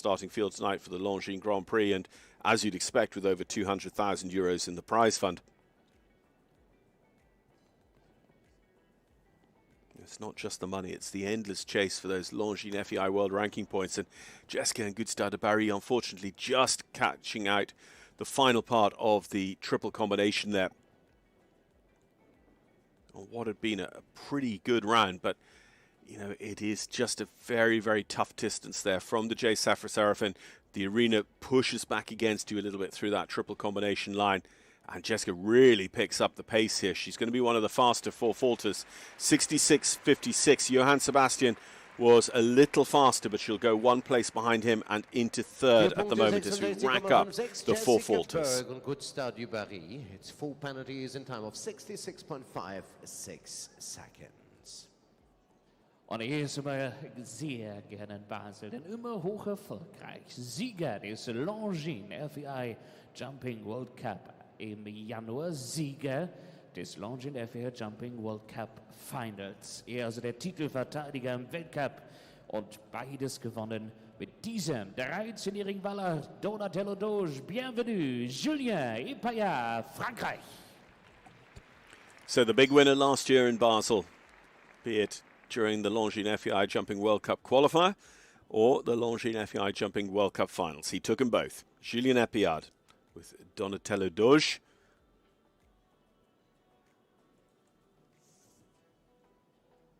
starting field tonight for the Longines Grand Prix, and as you'd expect, with over 200,000 euros in the prize fund. It's not just the money, it's the endless chase for those Longines FEI World Ranking points. And Jessica and Goodstad de Barry, unfortunately, just catching out the final part of the triple combination there. What had been a pretty good round, but you know, it is just a very, very tough distance there from the J Safra Seraphin. The arena pushes back against you a little bit through that triple combination line. And Jessica really picks up the pace here. She's going to be one of the faster four-faulters. 66.56. Johann Sebastian was a little faster, but she'll go one place behind him and into third at the moment as we rack up the four-faulters. It's full penalties in time of 66.56 seconds. Und hier ist immer sehr gerne in Basel, denn immer hoch erfolgreich. Sieger des Longines FEI Jumping World Cup im Januar, Sieger des Longines FEI Jumping World Cup Finals. Er also der Titelverteidiger im Weltcup und beides gewonnen mit diesem 13-jährigen Baller Donatello Doge. Bienvenue, Julien Epaillard, Frankreich. So the big winner last year in Basel, be it during the Longines FEI Jumping World Cup qualifier or the Longines FEI Jumping World Cup finals. He took them both. Julien Epaillard with Donatello Doge.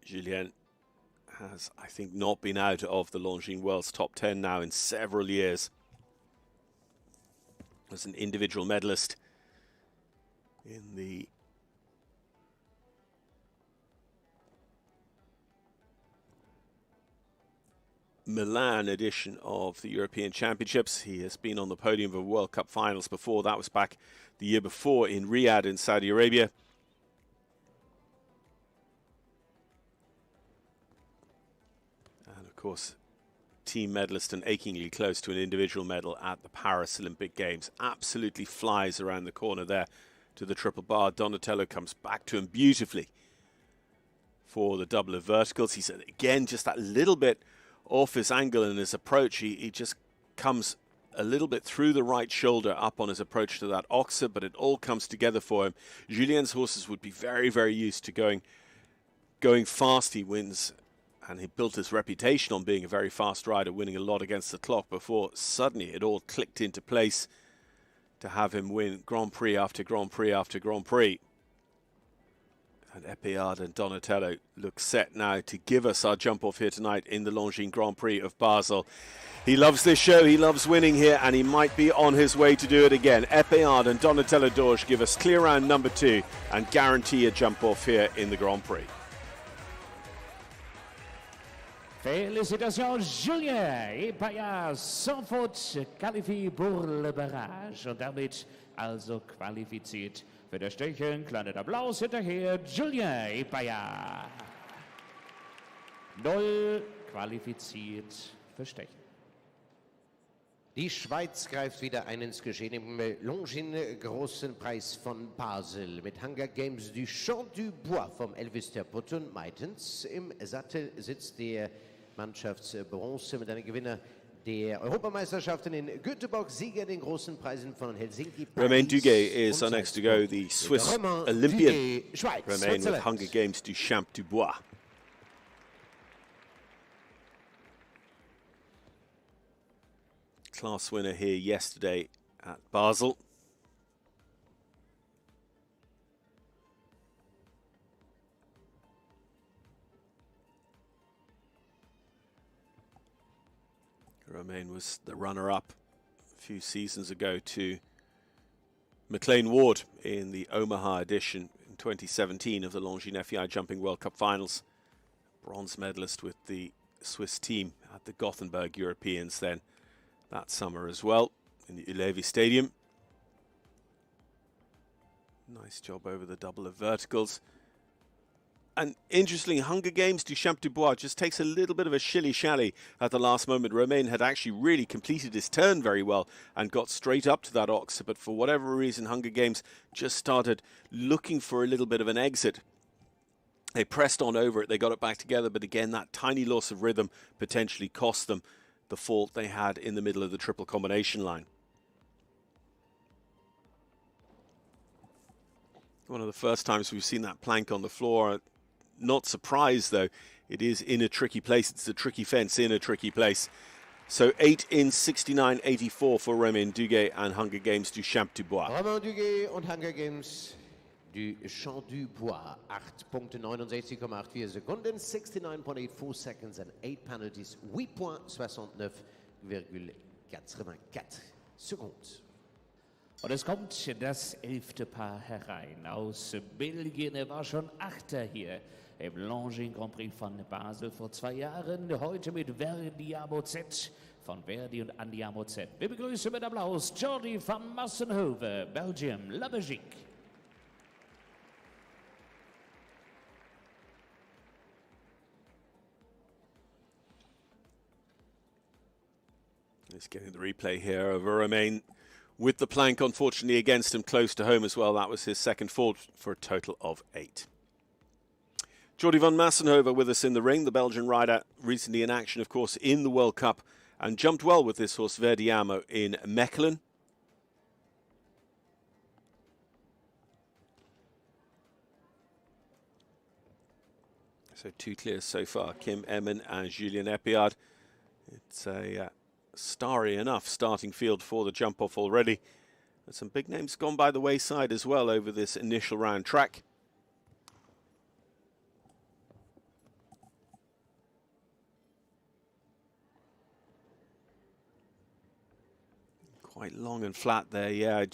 Julien has, I think, not been out of the Longines World's top 10 now in several years. As an individual medalist in the Milan edition of the European Championships. He has been on the podium of World Cup finals before. That was back the year before in Riyadh in Saudi Arabia. And of course, team medalist and achingly close to an individual medal at the Paris Olympic Games. Absolutely flies around the corner there to the triple bar. Donatello comes back to him beautifully for the double of verticals. He's again just that little bit off his angle and his approach. He just comes a little bit through the right shoulder up on his approach to that oxer, but it all comes together for him. Julien's horses would be very, very used to going fast. He wins, and he built his reputation on being a very fast rider, winning a lot against the clock before suddenly it all clicked into place to have him win Grand Prix after Grand Prix after Grand Prix. And Epaillard and Donatello look set now to give us our jump off here tonight in the Longines Grand Prix of Basel. He loves this show, he loves winning here, and he might be on his way to do it again. Epaillard and Donatello Doge give us clear round number 2 and guarantee a jump off here in the Grand Prix. Félicitations, Julien Epaillard, sans faute, qualifié pour le barrage und damit also qualifiziert für das Stechen. Kleiner Applaus hinterher, Julien Epaillard. 0 qualifiziert für Stechen. Die Schweiz greift wieder ein ins Geschehen im Longines Großen Preis von Basel mit Hunger Games du Champ du Bois vom Elvis Trapote und Meitens. Im Sattel sitzt der Mannschaftsbronze mit einem Gewinner der Europameisterschaften in Göteborg, Sieger den großen Preisen von Helsinki. Romain Duguet is our next to go, the Swiss Olympian. Romain with Hunger Games du Champ du Bois. Class winner here yesterday at Basel. Romain was the runner-up a few seasons ago to McLean Ward in the Omaha edition in 2017 of the Longines FEI Jumping World Cup Finals. Bronze medalist with the Swiss team at the Gothenburg Europeans then that summer as well in the Ullevi Stadium. Nice job over the double of verticals. And interestingly, Hunger Games du Champ du Bois just takes a little bit of a shilly-shally at the last moment. Romain had actually really completed his turn very well and got straight up to that oxer, but for whatever reason, Hunger Games just started looking for a little bit of an exit. They pressed on over it, they got it back together, but again, that tiny loss of rhythm potentially cost them the fault they had in the middle of the triple combination line. One of the first times we've seen that plank on the floor. Not surprised, though. It is in a tricky place. It's a tricky fence in a tricky place. So 8 in 69.84 for Romain Duguet and Hunger Games du Champ du Bois. Romain Duguet und Hunger Games du Champ du Bois. 8 Punkte, 69,84 Sekunden, 69.84 seconds and 8 penalties. 8 points, 69,84 Sekunden. Und es kommt das 11. Paar herein aus Belgien. Er war schon 8. hier im Longines Grand Prix von Basel vor 2 Jahren. Heute mit Verdi Z von Verdi und Andy Z. Wir begrüßen mit Applaus Jordy van Massenhoven, Belgium, La Belgique. Just getting the replay here of Romain with the plank, unfortunately, against him close to home as well. That was his second fault for a total of 8. Jordy van Massenhoven with us in the ring. The Belgian rider recently in action, of course, in the World Cup and jumped well with this horse, Verdi in Mechelen. So 2 clears so far, Kim Emmen and Julien Epaillard. It's a starry enough starting field for the jump-off already. And some big names gone by the wayside as well over this initial round track. Quite long and flat there, yeah.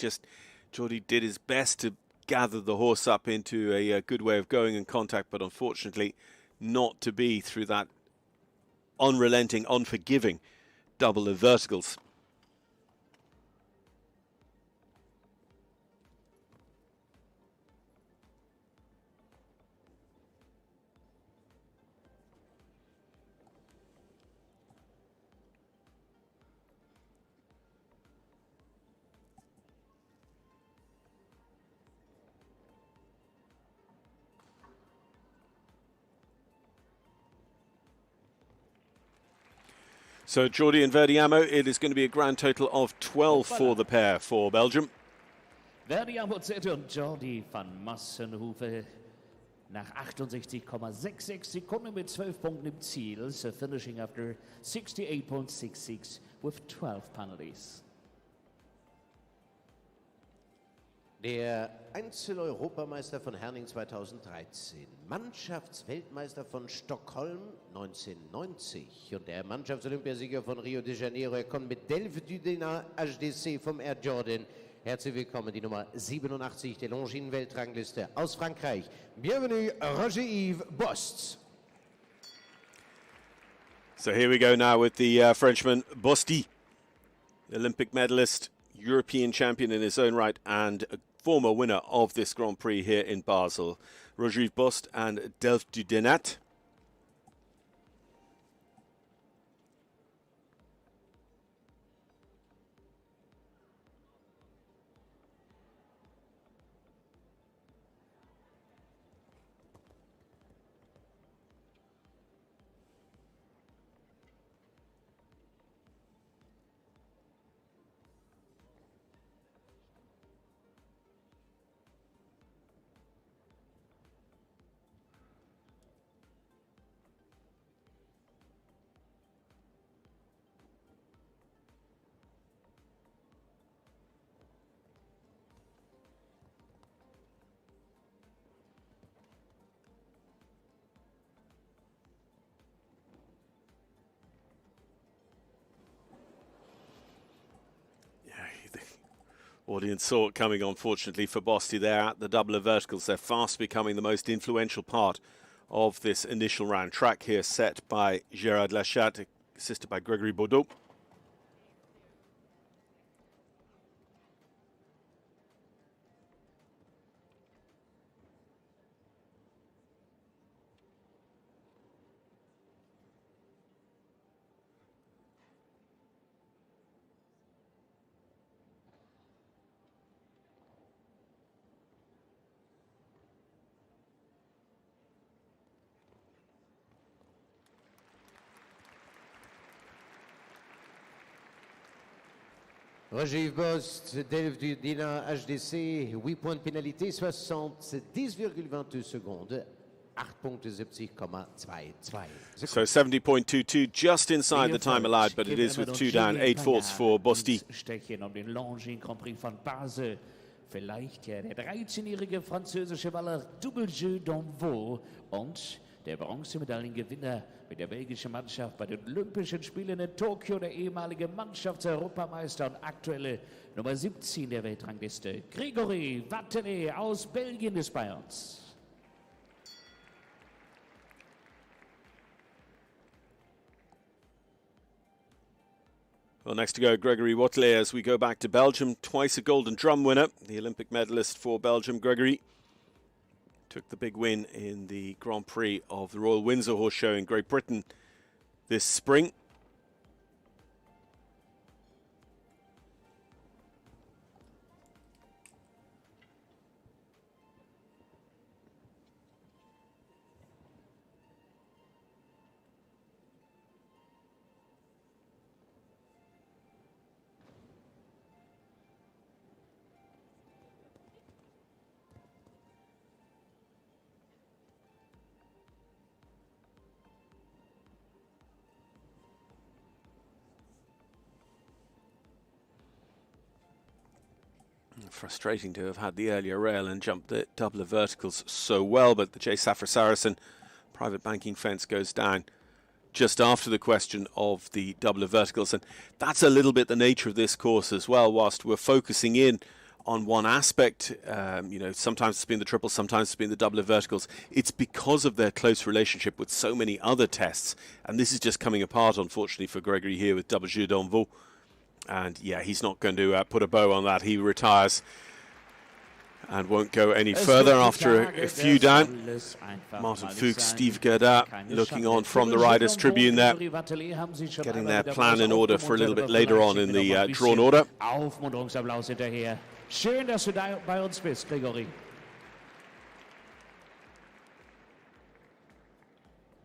Jordy did his best to gather the horse up into a good way of going in contact, but unfortunately not to be through that unrelenting, unforgiving double of verticals. So Jordy and Verdi, it is going to be a grand total of 12 for the pair for Belgium. Verdi Z und Jordy van Massenhoven nach 68,66 Sekunden mit 12 Punkten im Ziel. So finishing after 68.66 with 12 penalties. Der Einzel-Europameister von Herning 2013, Mannschaftsweltmeister von Stockholm 1990 und der Mannschaftsolympiasieger von Rio de Janeiro. Er kommt mit Delve du HDC vom Air Jordan. Herzlich willkommen, die Nummer 87 der Longines-Weltrangliste aus Frankreich. Bienvenue, Roger-Yves Bost. So here we go now with the Frenchman Bosti, Olympic medalist, European champion in his own right, and a former winner of this Grand Prix here in Basel. Roger Bost and Delve du Denat. Audience saw it coming, unfortunately, for Bosti there at the double of verticals. They're fast becoming the most influential part of this initial round track here, set by Gérard Lachat, assisted by Gregory Baudot. Roger Bost, Delve du Dina HDC, 8 points de pénalité, 70,22 secondes. 8.70,22. So 70.22, just inside the time allowed, but it is with 2 down, 8 faults for Bosti. Stechen um den Longines Grand Prix von Basel. Vielleicht ja der 13-jährige französische Waller Duguet und der Bronzemedaillengewinner mit der belgischen Mannschaft bei den Olympischen Spielen in Tokio, der ehemalige Mannschaftseuropameister und aktuelle Nummer 17 der Weltrangliste. Gregory Wathelet aus Belgien ist bei uns. Well, next to go, Gregory Wathelet, as we go back to Belgium. Twice a Golden Drum winner, the Olympic medalist for Belgium. Gregory took the big win in the Grand Prix of the Royal Windsor Horse Show in Great Britain this spring. Frustrating to have had the earlier rail and jumped the double of verticals so well, but the J. Safra Saracen private banking fence goes down just after the question of the double of verticals, and that's a little bit the nature of this course as well. Whilst we're focusing in on one aspect, you know, sometimes it's been the triple, sometimes it's been the double of verticals. It's because of their close relationship with so many other tests, and this is just coming apart, unfortunately, for Gregory here with double jeu d'envoi. And yeah, he's not going to put a bow on that. He retires and won't go any further after a few down. Martin Fuchs, Steve Gerda looking on from the Riders' Tribune there, getting their plan in order for a little bit later on in the drawn order. Aufmunterungsapplaus hinterher. Schön, dass du da bei uns bist, Gregory.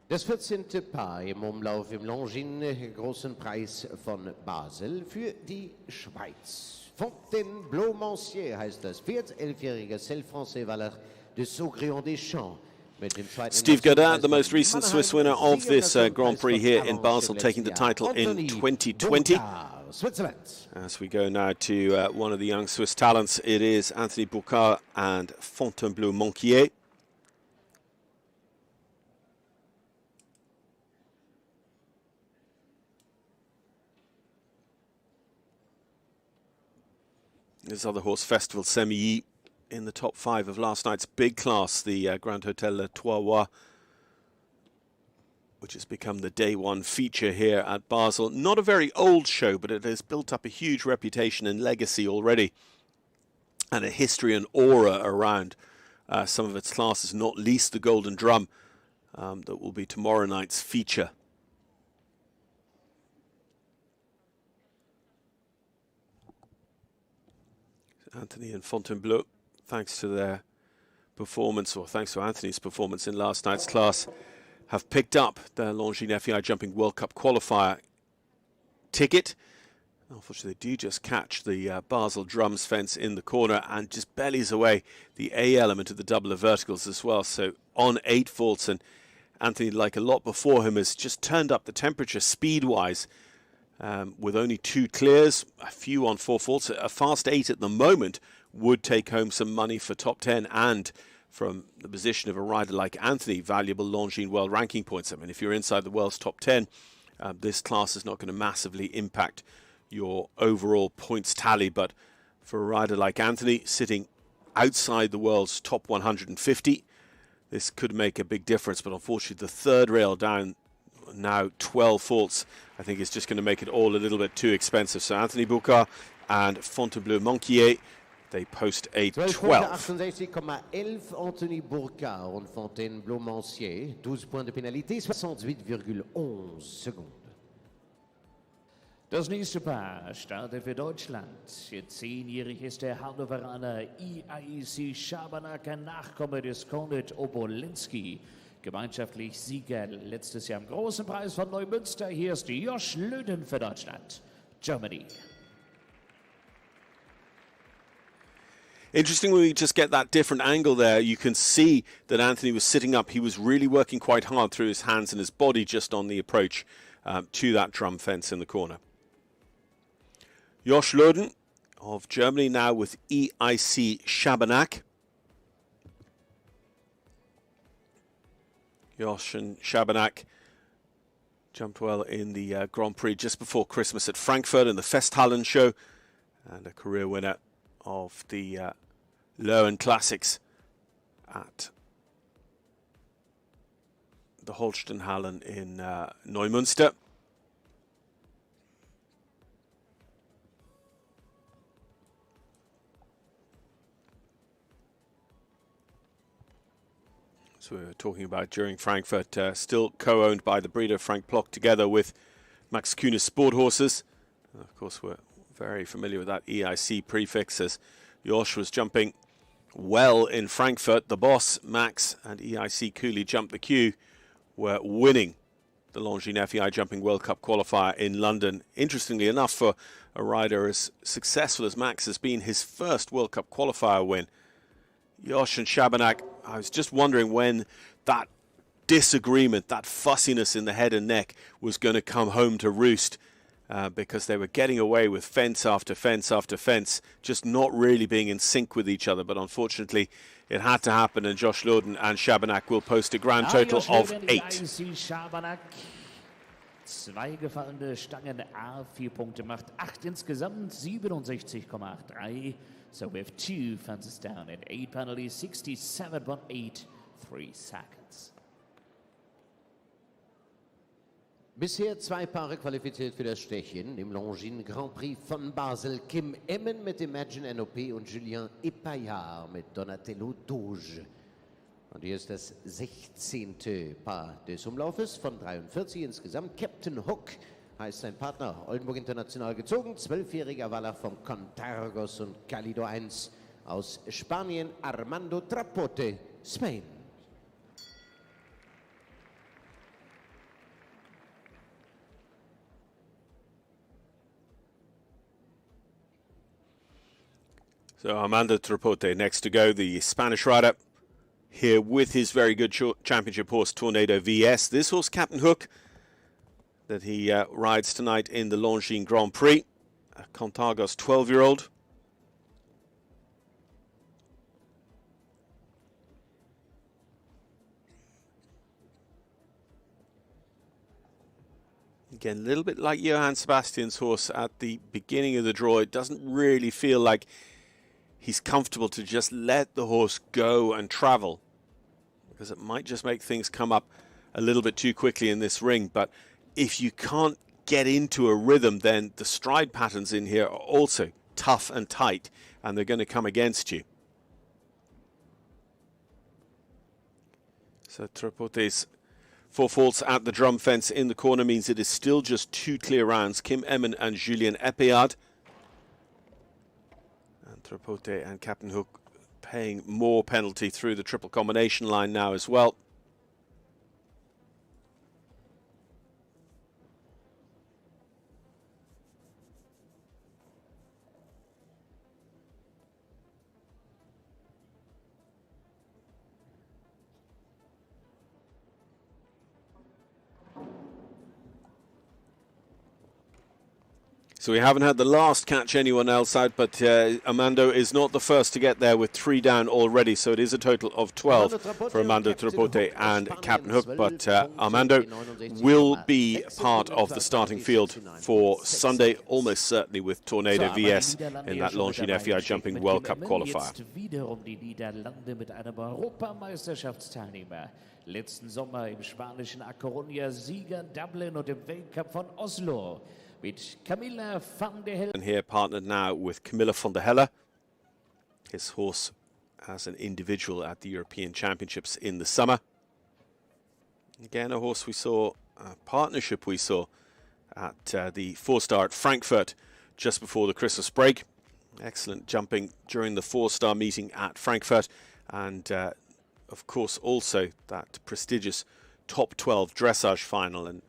Das 14. Paar im Umlauf im Longines Großen Preis von Basel für die Schweiz. Fontainebleau-Mancier heißt das Pferd, 11-jähriger Celle-Français-Waller de Saugrillon des Champs. Steve Gerda, the most recent Swiss winner of this Grand Prix here in Basel, taking the title in 2020. As we go now to one of the young Swiss talents, it is Anthony Bourquard and Fontainebleau-Mancier. This other horse, Festival Semilly, in the top 5 of last night's big class, the Grand Hotel Le Trois, which has become the day one feature here at Basel. Not a very old show, but it has built up a huge reputation and legacy already, and a history and aura around some of its classes, not least the Golden Drum, that will be tomorrow night's feature. Anthony and Fontainebleau, thanks to their performance, or thanks to Anthony's performance in last night's class, have picked up their Longines FEI Jumping World Cup qualifier ticket. Unfortunately, they do just catch the Basel drums fence in the corner and just bellies away the A element of the double of verticals as well. So on 8 faults, and Anthony, like a lot before him, has just turned up the temperature speed-wise, with only 2 clears, a few on 4 faults. A fast 8 at the moment would take home some money for top 10, and from the position of a rider like Anthony, valuable Longines world ranking points. I mean, if you're inside the world's top 10, this class is not going to massively impact your overall points tally. But for a rider like Anthony, sitting outside the world's top 150, this could make a big difference. But unfortunately, the third rail down, now 12 faults, I think is just going to make it all a little bit too expensive. So Anthony Bourquard and Fontainebleau-Mancier, they post a 12. 68,11 Anthony Bourquard und Fontainebleau-Mancier, 12 points de pénalité, 68,11 secondes. Das nächste Paar startet für Deutschland. Jetzt 10-jährig ist der Hannoveraner IAEC Schabernacker, Nachkomme des Konrad Obolinski. Gemeinschaftlich Sieger letztes Jahr im Großen Preis von Neumünster. Hier ist Josh Löden für Deutschland, Germany. Interesting when we just get that different angle there. You can see that Anthony was sitting up. He was really working quite hard through his hands and his body just on the approach to that drum fence in the corner. Josh Lowen of Germany now with EIC Schabernack. Josh and Schabernack jumped well in the Grand Prix just before Christmas at Frankfurt in the Festhallen show, and a career winner of the Lowen Classics at the Holstenhallen in Neumünster. So we were talking about during Frankfurt, still co-owned by the breeder Frank Plock together with Max Kühne's Sport Horses. And of course, we're very familiar with that EIC prefix as Josh was jumping well in Frankfurt. The boss, Max, and EIC Cooley jumped the queue, were winning the Longines FEI Jumping World Cup qualifier in London. Interestingly enough, for a rider as successful as Max has been, his first World Cup qualifier win. Josh and Schabernack, I was just wondering when that disagreement, that fussiness in the head and neck was going to come home to roost, because they were getting away with fence after fence after fence, just not really being in sync with each other. But unfortunately, it had to happen, and Josh Lowen and Schabernack will post a grand total of 8. Zwei gefallene Stangen A, 4 Punkte macht 8 insgesamt, 67,83. So we have 2 fences down and 8 penalties, 67.83 seconds. Bisher 2 Paare qualifiziert für das Stechen im Longines Grand Prix von Basel. Kim Emmen mit Imagine NOP und Julien Epaillard mit Donatello Doge. Und hier ist das 16. Paar des Umlaufes von 43 insgesamt. Captain Hook heißt sein Partner, Oldenburg international gezogen, 12-jähriger Wallach von Contargos und Calido 1 aus Spanien, Armando Trapote, Spain. So Armando Trapote next to go, the Spanish rider, here with his very good championship horse, Tornado VS. This horse, Captain Hook, that he rides tonight in the Longines Grand Prix, a Contargos 12-year-old. Again, a little bit like Johann Sebastian's horse at the beginning of the draw. It doesn't really feel like he's comfortable to just let the horse go and travel, because it might just make things come up a little bit too quickly in this ring. But if you can't get into a rhythm, then the stride patterns in here are also tough and tight, and they're going to come against you. So Trapote's 4 faults at the drum fence in the corner means it is still just 2 clear rounds. Kim Emmen and Julien Epaillard. And Trapote and Captain Hook paying more penalty through the triple combination line now as well. So we haven't had the last catch anyone else out, but Armando is not the first to get there with 3 down already. So it is a total of 12 for Armando Trapote and Captain Hook. But Armando will be part of the starting field for Sunday, almost certainly with Tornado VS in that Longines FEI Jumping World Cup qualifier. Letzten Sommer im spanischen A Coruña Sieger, Dublin und im Weltcup von Oslo. And here partnered now with Camilla van der Helle, his horse as an individual at the European Championships in the summer. Again, a horse we saw, a partnership we saw at the 4-star at Frankfurt just before the Christmas break. Excellent jumping during the 4-star meeting at Frankfurt, and of course also that prestigious top 12 dressage final, and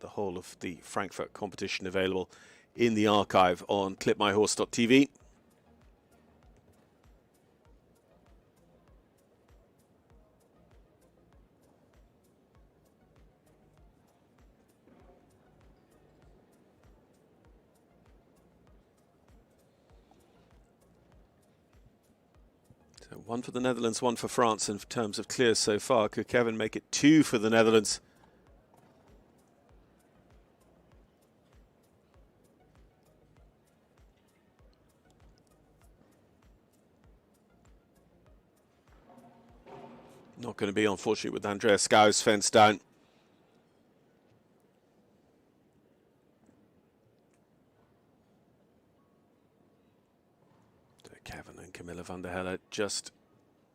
the whole of the Frankfurt competition available in the archive on clipmyhorse.tv. One for the Netherlands, one for France in terms of clears so far. Could Kevin make it 2 for the Netherlands? Not going to be, unfortunately, with Andreas Skau's fence down. So Kevin and Camilla van der Hello, just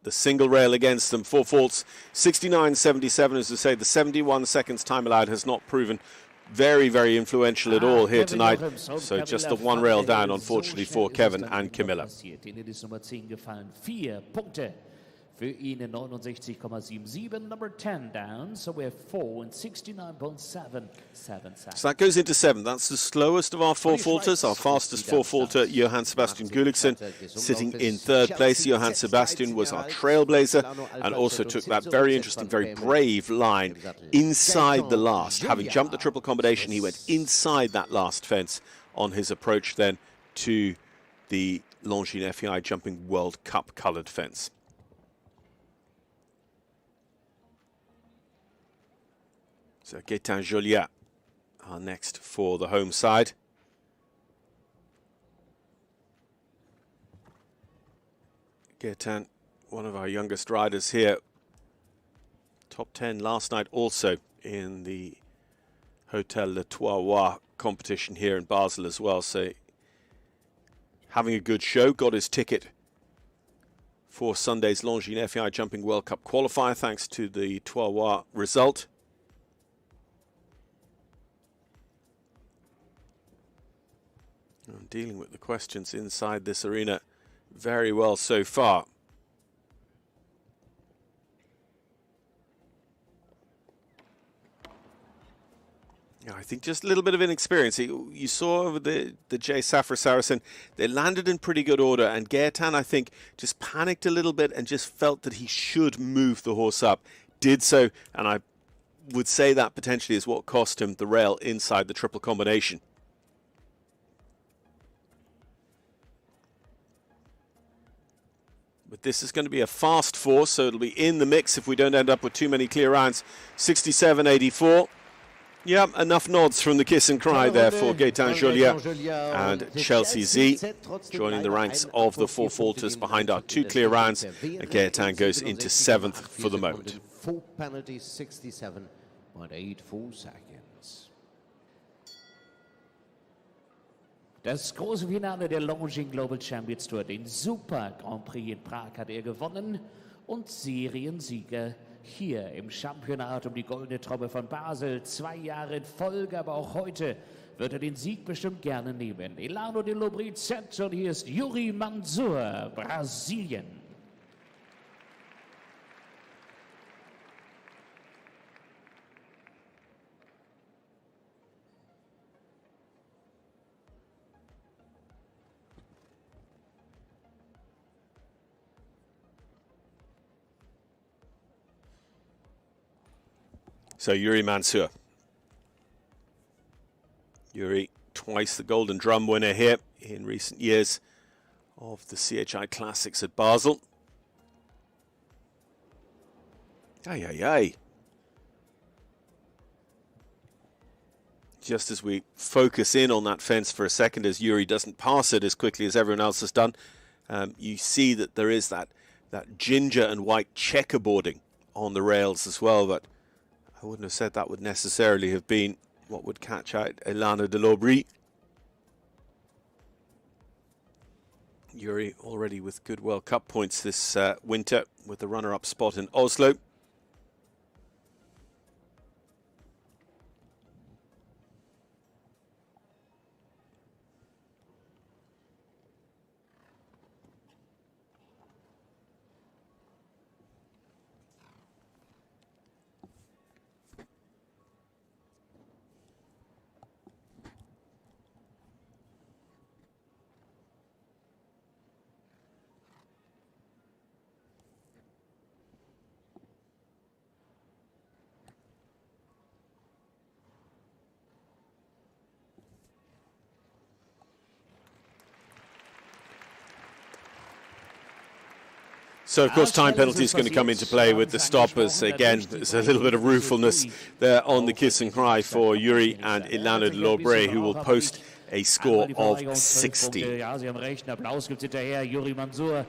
the single rail against them. 4 faults, 69.77, as I say. The 71 seconds time allowed has not proven very, very influential at all here tonight. So just the 1 rail down, unfortunately, for Kevin and Camilla. Für ihn 69,77. Number 10 down, so we're 4 and 69.77 seconds. So that goes into 7. That's the slowest of our 4 faulters. Our fastest 4 faulter, Johann Sebastian Gulliksen, sitting in 3rd place. Johann Sebastian was our trailblazer and also took that very interesting, very brave line inside the last. Having jumped the triple combination, he went inside that last fence on his approach then to the Longines FEI Jumping World Cup coloured fence. So Gaetan Joliat are next for the home side. Gaetan, one of our youngest riders here. Top 10 last night also in the Hotel Le Trois competition here in Basel as well. So having a good show, got his ticket for Sunday's Longines FEI Jumping World Cup qualifier thanks to the Trois result. I'm dealing with the questions inside this arena very well so far. Yeah, I think just a little bit of inexperience. You saw over the J. Safra Saracen, they landed in pretty good order, and Gaetan, I think, just panicked a little bit and just felt that he should move the horse up. Did so, and I would say that potentially is what cost him the rail inside the triple combination. But this is going to be a fast 4, so it'll be in the mix if we don't end up with too many clear rounds. 67.84. Yeah, enough nods from the kiss and cry there for Gaetan Joliat and Chelsea Z, joining the ranks of the 4 faulters behind our 2 clear rounds. And Gaetan goes into 7th for the moment. Full penalty, 67.84 seconds. Das große Finale der Longines Global Champions Tour, den Super Grand Prix in Prag hat er gewonnen und Seriensieger hier im Championat um die goldene Trommel von Basel. 2 Jahre in Folge, aber auch heute wird er den Sieg bestimmt gerne nehmen. Elano de Lobrizet und hier ist Yuri Mansur, Brasilien. So Yuri Mansur. Yuri, twice the Golden Drum winner here in recent years of the CHI Classics at Basel. Ay, ay, ay. Just as we focus in on that fence for a second, as Yuri doesn't pass it as quickly as everyone else has done, you see that there is that ginger and white checkerboarding on the rails as well, but I wouldn't have said that would necessarily have been what would catch out Elana de Lobry. Yuri already with good World Cup points this winter with the runner-up spot in Oslo. So, of course, time penalty is going to come into play with the stoppers. Again, there's a little bit of ruefulness there on the kiss and cry for Yuri and Ilana de Lobre, who will post a score of 60. Ja, Sie haben recht, Applaus gibt es hinterher. Yuri Mansur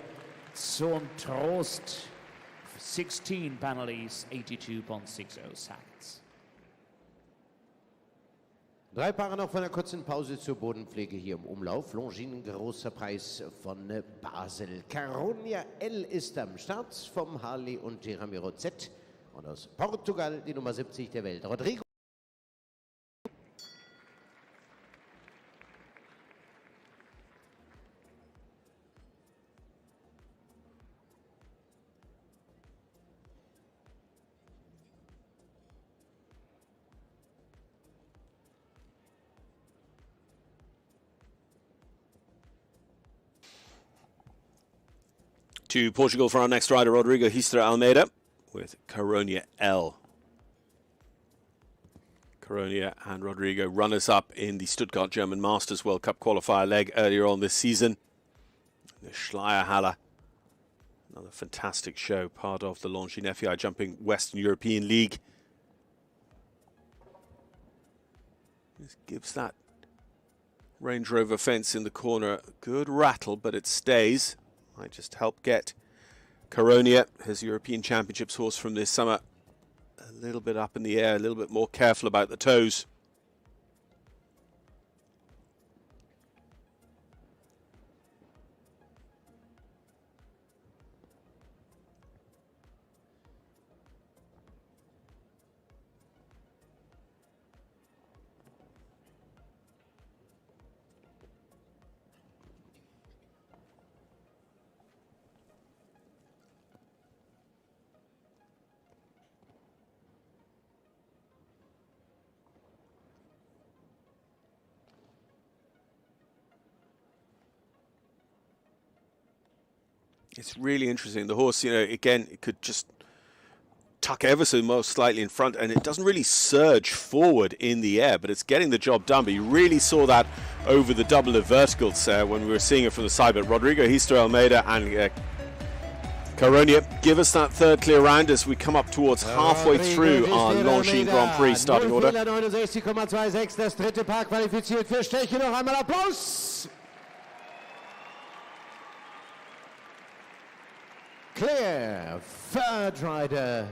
zum Trost. 16 penalties, 82.60 seconds. 3 Paare noch von einer kurzen Pause zur Bodenpflege hier im Umlauf. Longines, großer Preis von Basel. Caronia L ist am Start vom Harley und Ramiro Z. Und aus Portugal die Nummer 70 der Welt. Rodrigo. To Portugal for our next rider, Rodrigo Almeida with Caronia L. Caronia and Rodrigo runners-up in the Stuttgart German Masters World Cup qualifier leg earlier on this season. The Schleierhalle, another fantastic show, part of the Longines FEI Jumping Western European League. This gives that Range Rover fence in the corner a good rattle, but it stays. Might just help get Caronia, his European Championships horse from this summer, a little bit up in the air, a little bit more careful about the toes. It's really interesting. The horse, again, it could just tuck ever so most slightly in front, and it doesn't really surge forward in the air, but it's getting the job done. But you really saw that over the double of verticals when we were seeing it from the side. But Rodrigo Almeida and Caronia give us that third clear round as we come up towards halfway through our Longines Grand Prix starting order. 69,26, das dritte Paar qualifiziert für Steche. Noch einmal Applaus! Clear, third rider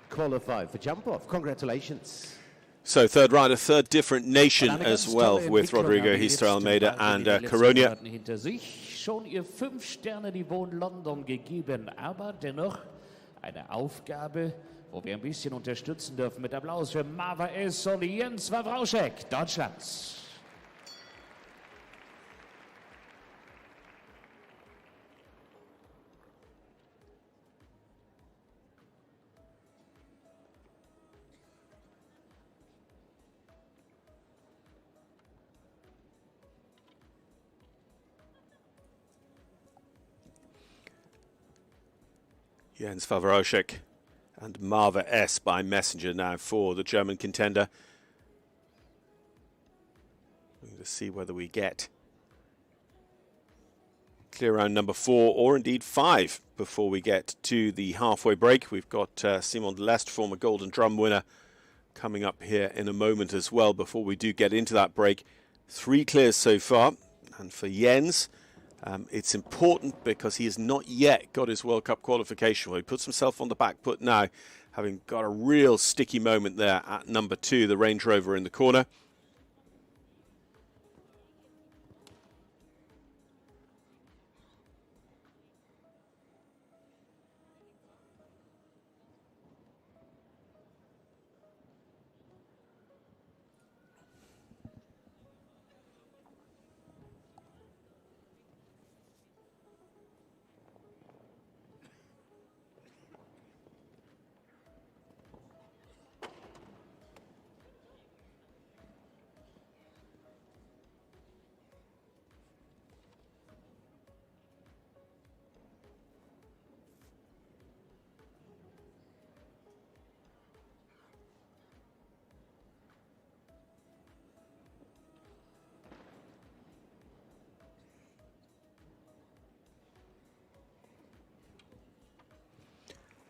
qualified for jump off. Congratulations. So third rider, third different nation as well with Rodrigo Almeida and Caronia. Hinter sich schon ihr 5-Sterne-Niveau in London gegeben, aber dennoch eine Aufgabe, wo wir ein bisschen unterstützen dürfen. Mit Applaus für Marva S. und Jens Wawrauschek, Deutschland. Jens Wawrauschek and Marva S by messenger now for the German contender. We're going to see whether we get clear round number 4 or indeed 5 before we get to the halfway break. We've got Simon Delestre, former Golden Drum winner, coming up here in a moment as well before we do get into that break. 3 clears so far, and for Jens, it's important because he has not yet got his World Cup qualification. Well, he puts himself on the back foot now, having got a real sticky moment there at number 2, the Range Rover in the corner.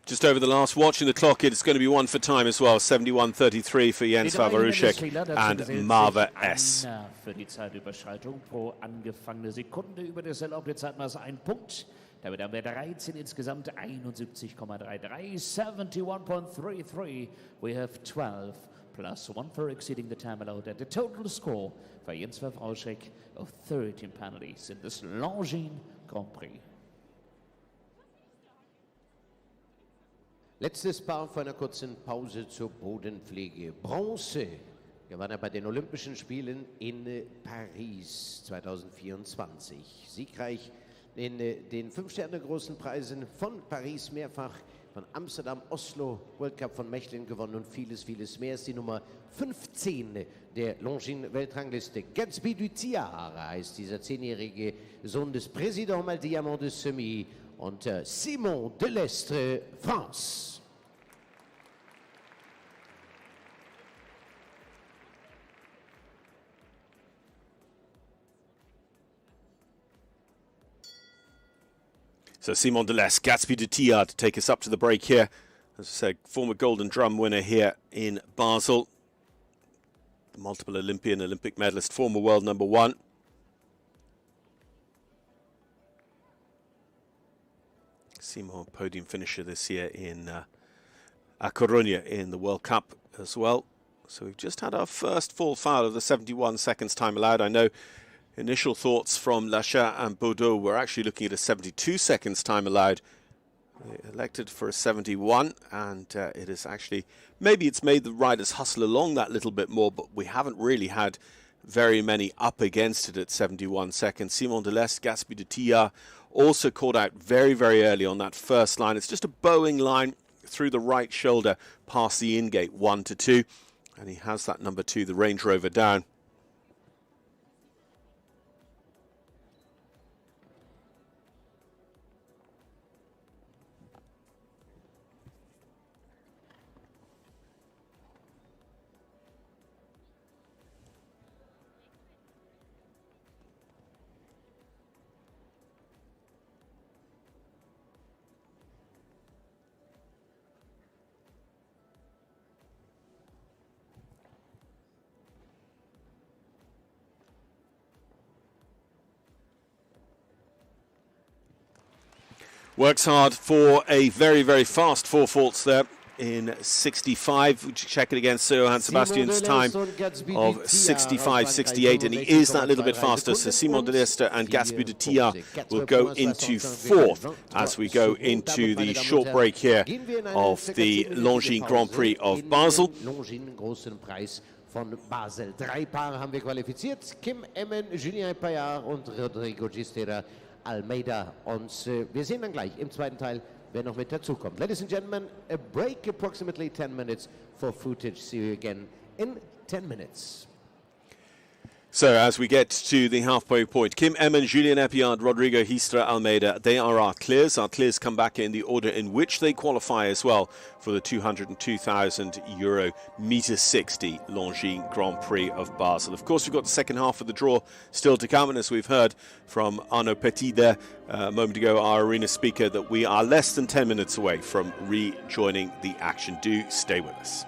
Just over the last, watching the clock, it's going to be one for time as well. 71:33 for Jens Wawrauschek and Marva S. Für die Zeitüberschreitung pro angefangene Sekunde über das erlaubte Zeitmaß ein Punkt. Damit haben wir 13 insgesamt 71,33. 71.33. We have 12 plus 1 for exceeding the time allowed at the total score for Jens Wawrauschek of 13 penalties in this Longines Grand Prix. Letztes Paar vor einer kurzen Pause zur Bodenpflege. Bronze gewann er bei den Olympischen Spielen in Paris 2024. Siegreich in den 5-Sterne-großen Preisen von Paris mehrfach, von Amsterdam, Oslo, World Cup von Mechelen gewonnen und vieles, vieles mehr. Ist die Nummer 15 der Longines-Weltrangliste. Gatsby du Tiare heißt dieser 10-jährige Sohn des Président mal Diamant de Semi und Simon Delestre, France. So Simon Delestre, Gatsby de Tiare to take us up to the break here. As I said, former Golden Drum winner here in Basel. Multiple Olympian, Olympic medalist, former world number 1. Simon, podium finisher this year in A Coruña in the World Cup as well. So we've just had our first full foul of the 71 seconds time allowed. I know initial thoughts from Lachat and Baudot were actually looking at a 72 seconds time allowed. They elected for a 71, and it is actually, maybe it's made the riders hustle along that little bit more, but we haven't really had very many up against it at 71 seconds. Simon Delestre, Gatsby de Tiare also caught out very, very early on that first line. It's just a bowing line through the right shoulder past the in-gate 1 to 2, and he has that number 2, the Range Rover, down. Works hard for a very, very fast 4 faults there in 65. Would you check it against Sir Johann Sebastian's time of 65.68, and he is that little bit faster. So Simon Delestre and Gatsby de Tiare will go into 4th as we go into the short break here of the Longines Grand Prix of Basel. Von Basel. 3 Paare haben wir qualifiziert. Kim Emmen, Julien Epaillard und Rodrigo Gistera Almeida. Und wir sehen dann gleich im zweiten Teil, wer noch mit dazukommt. Ladies and gentlemen, a break, approximately 10 minutes for footage. See you again in 10 minutes. So as we get to the halfway point, Kim Emmen, Julien Epaillard, Rodrigo Gistera Almeida, they are our clears. Our clears come back in the order in which they qualify as well for the €202,000 meter 60 Longines Grand Prix of Basel. Of course, we've got the second half of the draw still to come, and as we've heard from Arnaud Petit there a moment ago, our arena speaker, that we are less than 10 minutes away from rejoining the action. Do stay with us.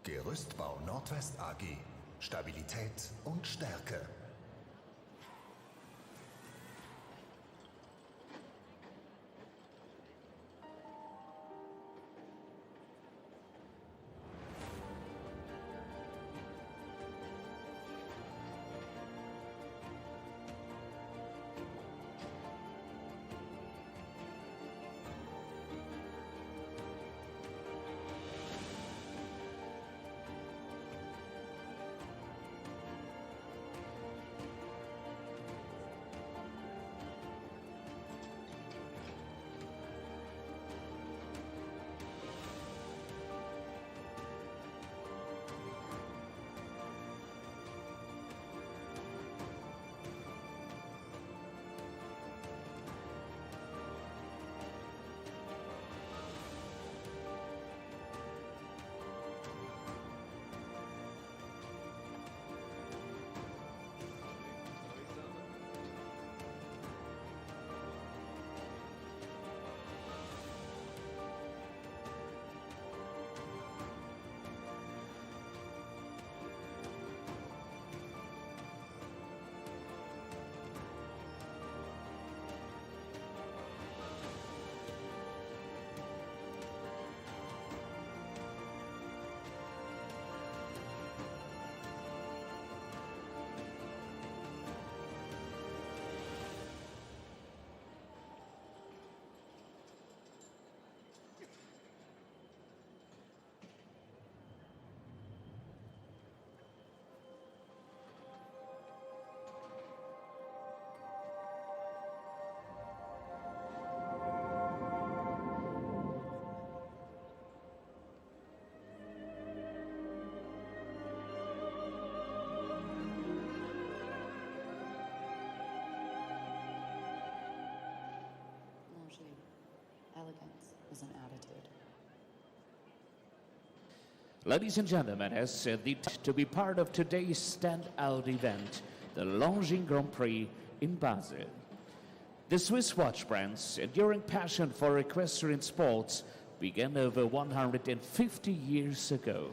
Gerüstbau Nordwest AG. Stabilität und Stärke. elegance is an attitude. Ladies and gentlemen, as to be part of today's standout event, the Longines Grand Prix in Basel. The Swiss watch brand's enduring passion for equestrian sports began over 150 years ago.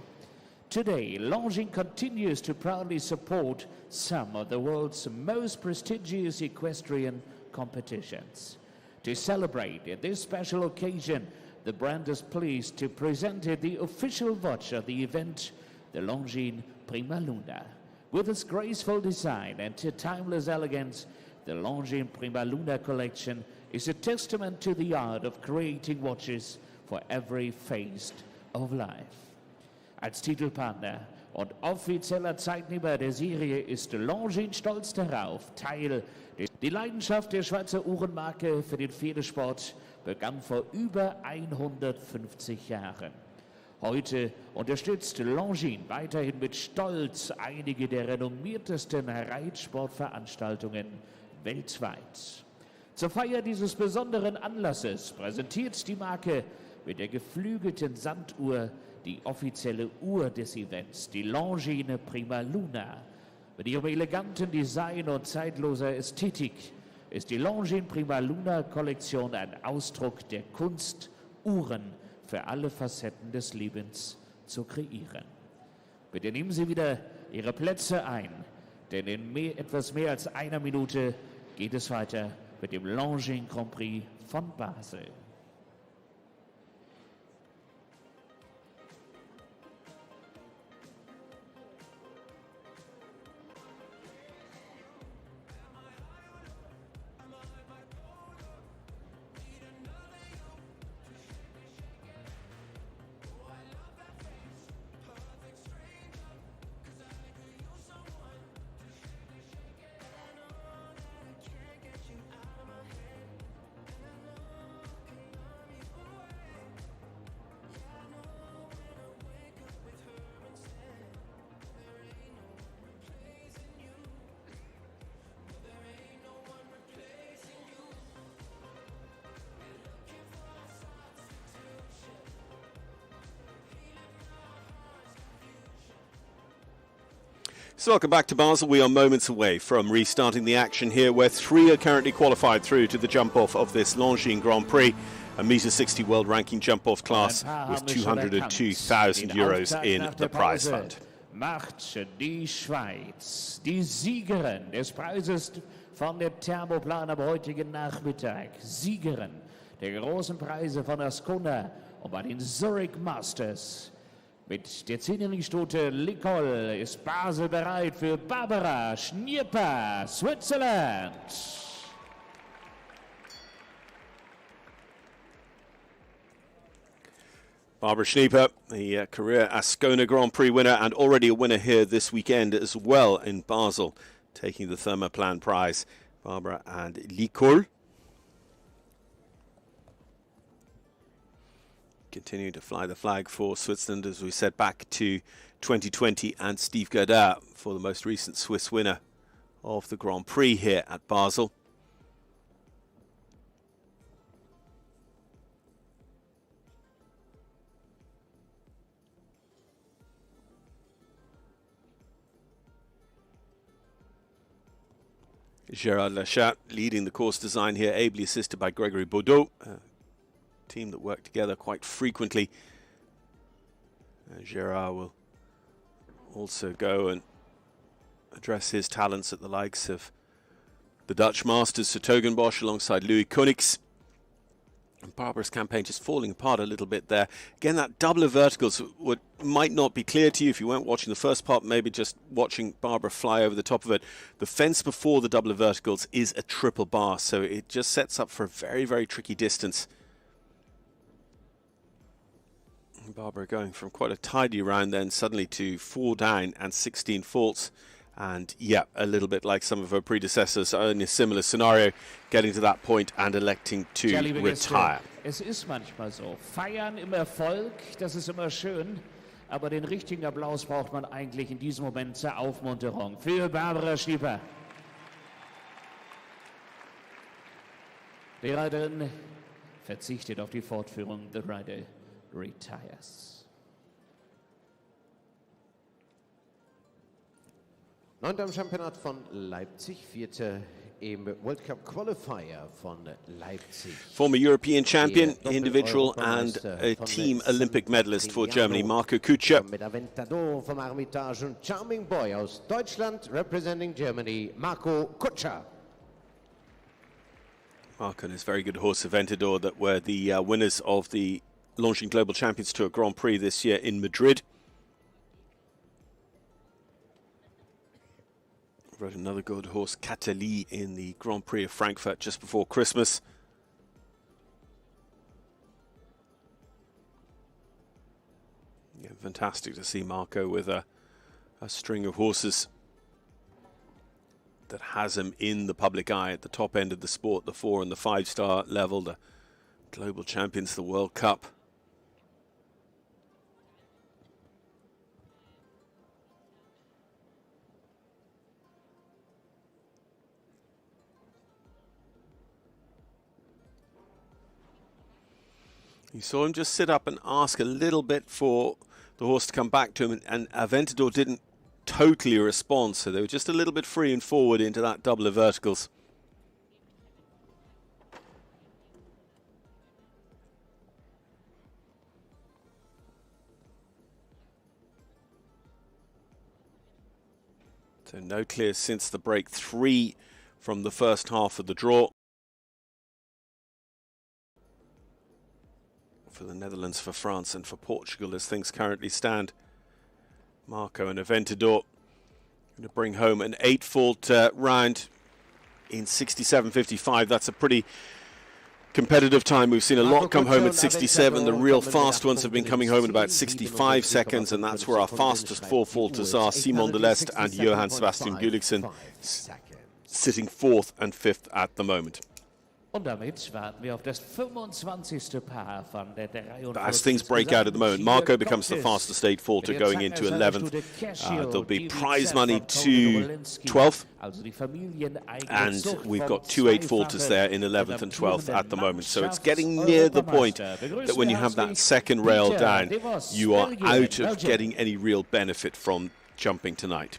Today, Longines continues to proudly support some of the world's most prestigious equestrian competitions. To celebrate this special occasion, the brand is pleased to present the official watch of the event, the Longines Prima Luna. With its graceful design and timeless elegance, the Longines Prima Luna collection is a testament to the art of creating watches for every phase of life. Als Titelpartner und offizieller Zeitnehmer der Serie ist Longines stolz darauf, die Leidenschaft der Schweizer Uhrenmarke für den Pferdesport begann vor über 150 Jahren. Heute unterstützt Longines weiterhin mit Stolz einige der renommiertesten Reitsportveranstaltungen weltweit. Zur Feier dieses besonderen Anlasses präsentiert die Marke mit der geflügelten Sanduhr die offizielle Uhr des Events, die Longines Prima Luna. Mit ihrem eleganten Design und zeitloser Ästhetik ist die Longines Prima Luna Kollektion ein Ausdruck der Kunst, Uhren für alle Facetten des Lebens zu kreieren. Bitte nehmen Sie wieder Ihre Plätze ein, denn in etwas mehr als einer Minute geht es weiter mit dem Longines Grand Prix von Basel. So welcome back to Basel. We are moments away from restarting the action here, where 3 are currently qualified through to the jump-off of this Longines Grand Prix, a meter 60 world ranking jump-off class with €202,000 in the prize fund. Macht die Schweiz, die Siegerin des Preises von der Thermoplan am heutigen Nachmittag, Siegerin der großen Preise von Ascona und bei den Zurich Masters. Mit der 10-jährigen Stute Licol ist Basel bereit für Barbara Schnieper, Switzerland. Barbara Schnieper, the career Ascona Grand Prix winner and already a winner here this weekend as well in Basel, taking the Thermoplan prize. Barbara and Licol continue to fly the flag for Switzerland, as we said, back to 2020, and Steve Godard for the most recent Swiss winner of the Grand Prix here at Basel. Gerard Lachat leading the course design here, ably assisted by Gregory Baudot, team that work together quite frequently. Gerard will also go and address his talents at the likes of the Dutch Masters, Sertogenbosch, alongside Louis Koenigs. And Barbara's campaign just falling apart a little bit there. Again, that double of verticals might not be clear to you if you weren't watching the first part, maybe just watching Barbara fly over the top of it. The fence before the double of verticals is a triple bar, so it just sets up for a very, very tricky distance. Barbara going from quite a tidy round then suddenly to 4 down and 16 faults. And yeah, a little bit like some of her predecessors in a similar scenario, getting to that point and electing to retire. Es ist manchmal so. Feiern im Erfolg, das ist immer schön. Aber den richtigen Applaus braucht man eigentlich in diesem Moment zur Aufmunterung. Für Barbara Schnieper. Die Reiterin verzichtet auf die Fortführung. The rider retires. 9. am Championat von Leipzig, 4. im World Cup Qualifier von Leipzig. Former European champion, individual and a team Olympic medalist for Germany, Marco Kutscher. Mit Aventador vom Armitage und Charming Boy aus Deutschland, representing Germany, Marco Kutscher. Marco and his very good horse Aventador that were the winners of the Longines Global Champions Tour Grand Prix this year in Madrid. Rode another good horse, Catali, in the Grand Prix of Frankfurt just before Christmas. Yeah, fantastic to see Marco with a string of horses that has him in the public eye at the top end of the sport, the 4- and the 5-star level, the global champions, the World Cup. You saw him just sit up and ask a little bit for the horse to come back to him, and Aventador didn't totally respond, so they were just a little bit free and forward into that double of verticals. So no clear since the break, 3 from the first half of the draw. For the Netherlands, for France and for Portugal as things currently stand. Marco and Aventador going to bring home an 8-fault round in 67.55. That's a pretty competitive time. We've seen a lot come home at 67. The real fast ones have been coming home in about 65 seconds, and that's where our fastest 4-faulters are. Simon Delestre and Johann Sebastian Gulliksen sitting 4th and 5th at the moment. Und damit warten wir auf das 25. Paar von der 43. But as things break out at the moment, Marco becomes the fastest 8-faulter going into 11th. There'll be prize money to 12th. And we've got 2 8-faulters there in 11th and 12th at the moment. So it's getting near the point that when you have that second rail down, you are out of getting any real benefit from jumping tonight.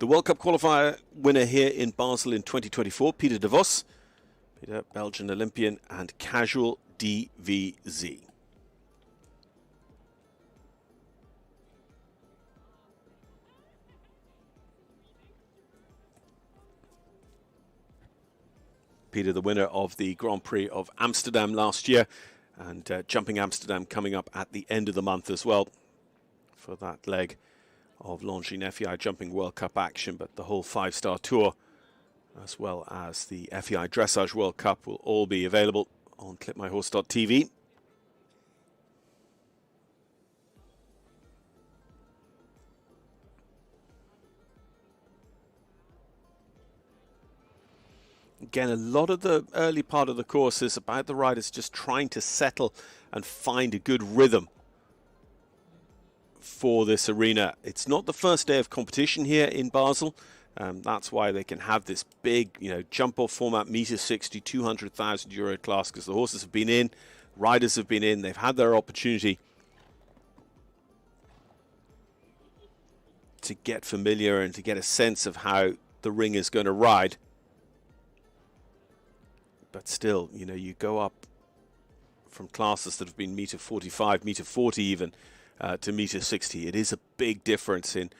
The World Cup qualifier winner here in Basel in 2024, Peter Devos, Peter, Belgian Olympian and casual DVZ. Peter, the winner of the Grand Prix of Amsterdam last year, and Jumping Amsterdam coming up at the end of the month as well for that leg of Longines FEI Jumping World Cup action. But the whole 5-star tour, as well as the FEI Dressage World Cup, will all be available on clipmyhorse.tv. Again, a lot of the early part of the course is about the riders just trying to settle and find a good rhythm for this arena. It's not the first day of competition here in Basel. That's why they can have this big, jump-off format, meter 60, 200,000 euro class, because the horses have been in, riders have been in, they've had their opportunity to get familiar and to get a sense of how the ring is going to ride. But still, you go up from classes that have been meter 45, meter 40 even, to meter 60. It is a big difference in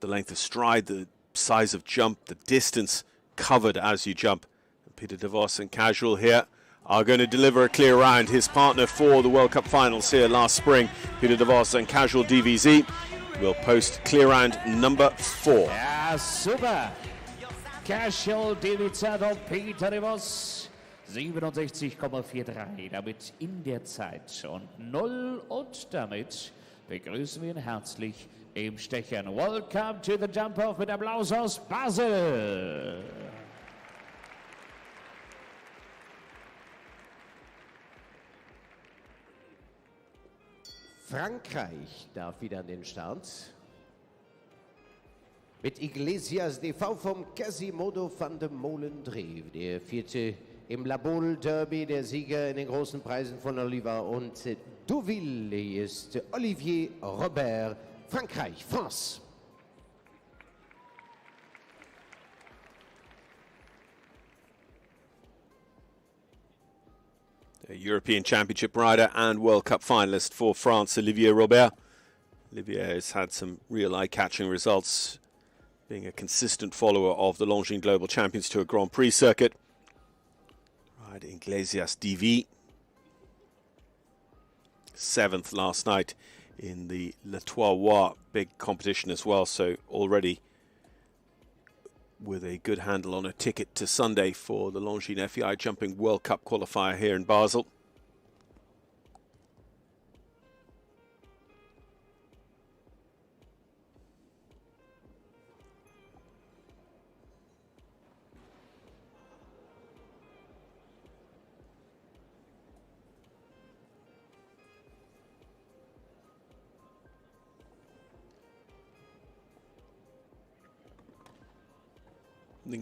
the length of stride, the size of jump, the distance covered as you jump. And Peter Devos and Casual here are going to deliver a clear round. His partner for the World Cup finals here last spring, Peter Devos and Casual DVZ, will post clear round number 4. Ja, super. Casual DVZ und Peter Devos. 67,43, damit in der Zeit und 0, und damit begrüßen wir ihn herzlich im Stechen. Welcome to the Jump-Off mit Applaus aus Basel. Frankreich darf wieder an den Start. Mit Iglesias DV vom Quasimodo van de Molen Dreef, der 4. Im Labol Derby der Sieger in den großen Preisen von Oliver und Deauville ist Olivier Robert, Frankreich, France. The European Championship rider and World Cup finalist for France, Olivier Robert. Olivier has had some real eye-catching results, being a consistent follower of the Longines Global Champions Tour Grand Prix circuit. Right, Iglesias DV. 7th last night in the Le Trois big competition as well, so already with a good handle on a ticket to Sunday for the Longines FEI Jumping World Cup qualifier here in Basel.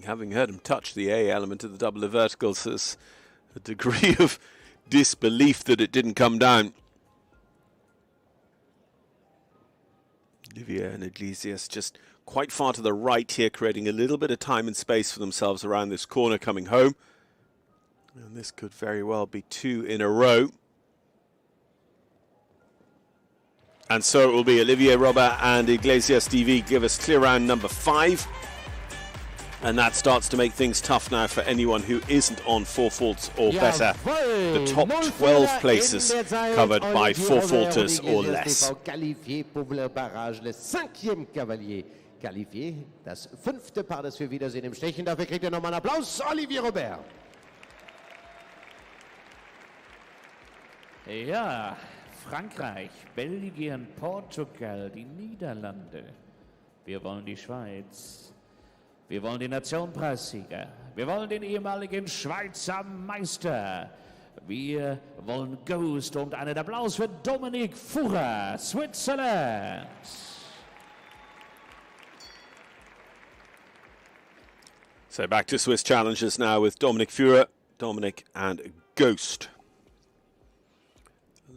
Having heard him touch the A element of the double verticals, there's a degree of disbelief that it didn't come down. Olivier and Iglesias just quite far to the right here, creating a little bit of time and space for themselves around this corner coming home. And this could very well be 2 in a row. And so it will be Olivier Robert and Iglesias DV give us clear round number 5. And that starts to make things tough now for anyone who isn't on 4 faults or better. The top 12 places covered by 4 faulters or less. Qualifié, das 5. Paar, das wir wiedersehen im Stechen. Dafür kriegt er nochmal einen Applaus, Olivier Robert. Ja, Frankreich, Belgien, Portugal, die Niederlande. Wir wollen die Schweiz. Wir wollen den Nationenpreissieger. Wir wollen den ehemaligen Schweizer Meister. Wir wollen Ghost und einen Applaus für Dominic Fuhrer, Switzerland. So back to Swiss challengers now with Dominic Fuhrer, Dominic and Ghost.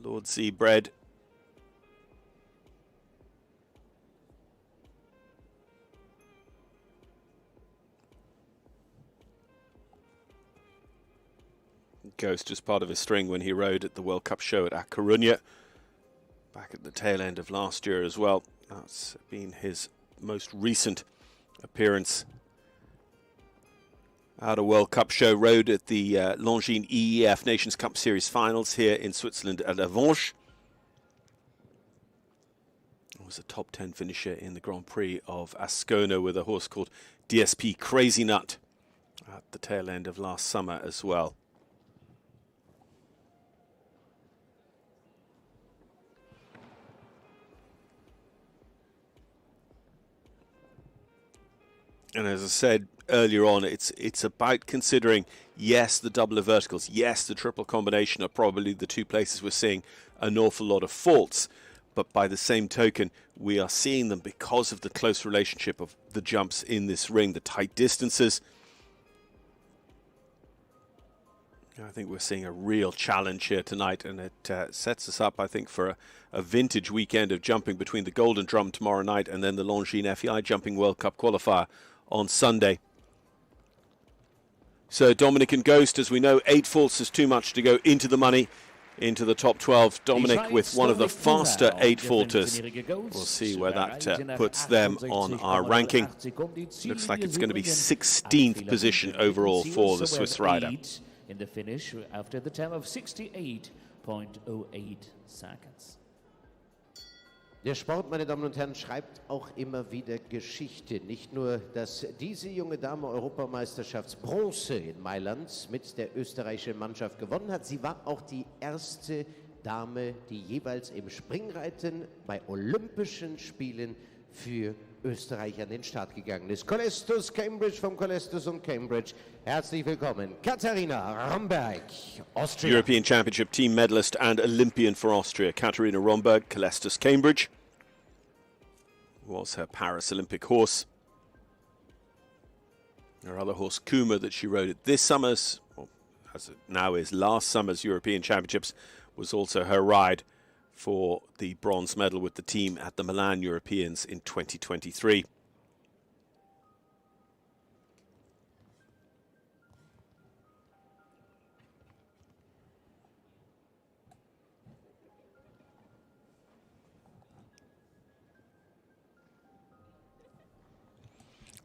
Lord Seabread. Ghost was part of a string when he rode at the World Cup show at A Coruña back at the tail end of last year as well. That's been his most recent appearance at a World Cup show. Rode at the Longines EEF Nations Cup Series finals here in Switzerland at Avanches. Was a top 10 finisher in the Grand Prix of Ascona with a horse called DSP Crazy Nut at the tail end of last summer as well. And as I said earlier on, it's about considering, yes, the double of verticals, yes, the triple combination are probably the 2 places we're seeing an awful lot of faults. But by the same token, we are seeing them because of the close relationship of the jumps in this ring, the tight distances. I think we're seeing a real challenge here tonight, and it sets us up, I think, for a vintage weekend of jumping between the Golden Drum tomorrow night and then the Longines FEI Jumping World Cup qualifier on Sunday. So Dominic and Ghost, as we know, 8 faults is too much to go into the money, into the top 12. Dominic with one of the faster 8 faulters. We'll see where that puts them on our ranking. Looks like it's going to be 16th position overall for the Swiss rider. In the finish after the time of 68.08 seconds. Der Sport, meine Damen und Herren, schreibt auch immer wieder Geschichte. Nicht nur, dass diese junge Dame Europameisterschaftsbronze in Mailand mit der österreichischen Mannschaft gewonnen hat. Sie war auch die erste Dame, die jeweils im Springreiten bei Olympischen Spielen für Österreich an den Start gegangen ist. Colestus Cambridge vom Colestus und Cambridge. Herzlich willkommen, Katharina Rhomberg, Austria. European Championship team medalist and Olympian for Austria, Katharina Rhomberg, Colestus Cambridge. Was her Paris Olympic horse. Her other horse, Kuma, that she rode at this summer's, as it now is last summer's European Championships, was also her ride for the bronze medal with the team at the Milan Europeans in 2023.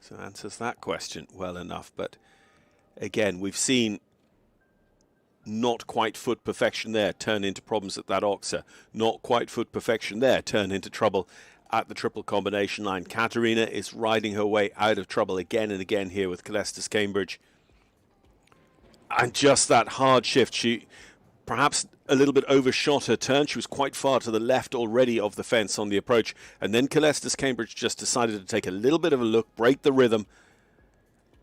So answers that question well enough. But again, we've seen not quite foot perfection there turn into problems at that Hogstra. Not quite foot perfection there turn into trouble at the triple combination line. Katerina is riding her way out of trouble again and again here with Calestis Cambridge. And just that hard shift, she perhaps a little bit overshot her turn. She was quite far to the left already of the fence on the approach. And then Calestis Cambridge just decided to take a little bit of a look, break the rhythm,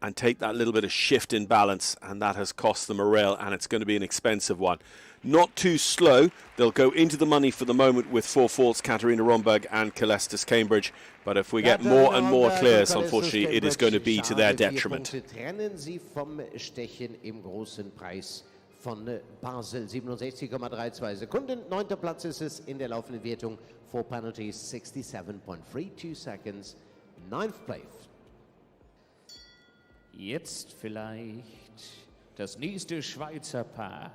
and take that little bit of shift in balance. And that has cost them a rail, and it's going to be an expensive one. Not too slow. They'll go into the money for the moment with 4 faults, Katarina Rhomberg and Calestis Cambridge. But if we get more and more clears, unfortunately, it is going to be to their detriment. Von Basel, 67,32 Sekunden. 9. Platz ist es in der laufenden Wertung. 4 penalties, 67.32 seconds. 9th place. Jetzt vielleicht das nächste Schweizer Paar.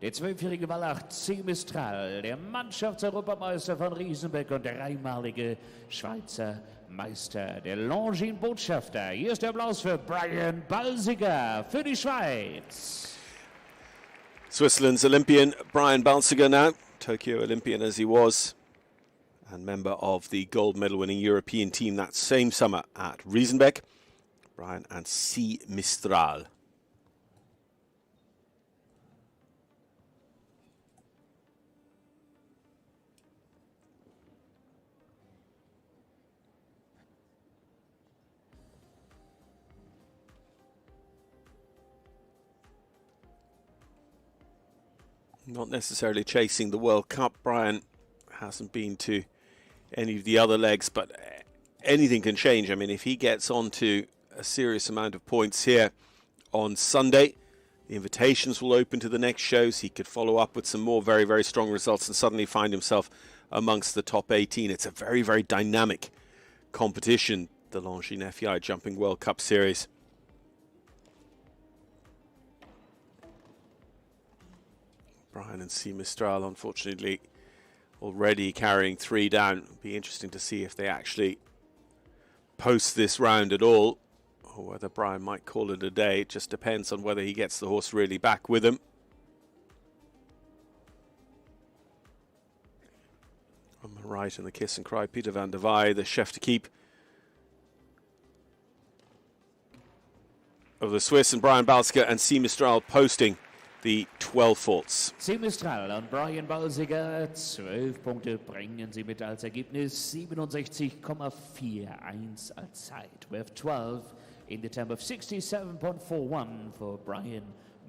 Der 12-jährige Wallach C. Mistral, der Mannschaftseuropameister von Riesenbeck und der dreimalige Schweizer Meister, der Longines-Botschafter. Hier ist der Applaus für Brian Balsiger für die Schweiz. Switzerland's Olympian Brian Balsiger now, Tokyo Olympian as he was, and member of the gold medal winning European team that same summer at Riesenbeck. Brian and C. Mistral. Not necessarily chasing the World Cup. Brian hasn't been to any of the other legs, but anything can change. I mean, if he gets onto a serious amount of points here on Sunday, the invitations will open to the next shows. He could follow up with some more very, very strong results and suddenly find himself amongst the top 18. It's a very, very dynamic competition, the Longines FEI Jumping World Cup Series. Brian and C. Mistral, unfortunately, already carrying 3 down. It'll be interesting to see if they actually post this round at all, or whether Brian might call it a day. It just depends on whether he gets the horse really back with him. On the right in the kiss and cry, Peter van der Waay, the chef to keep of the Swiss, and Brian Balsiger and C. Mistral posting the 12 faults. C. Mistral und Brian Balsiger, 12 Punkte bringen sie mit als Ergebnis, 67,41 als Zeit. With 12 in the time of 67.41 for Brian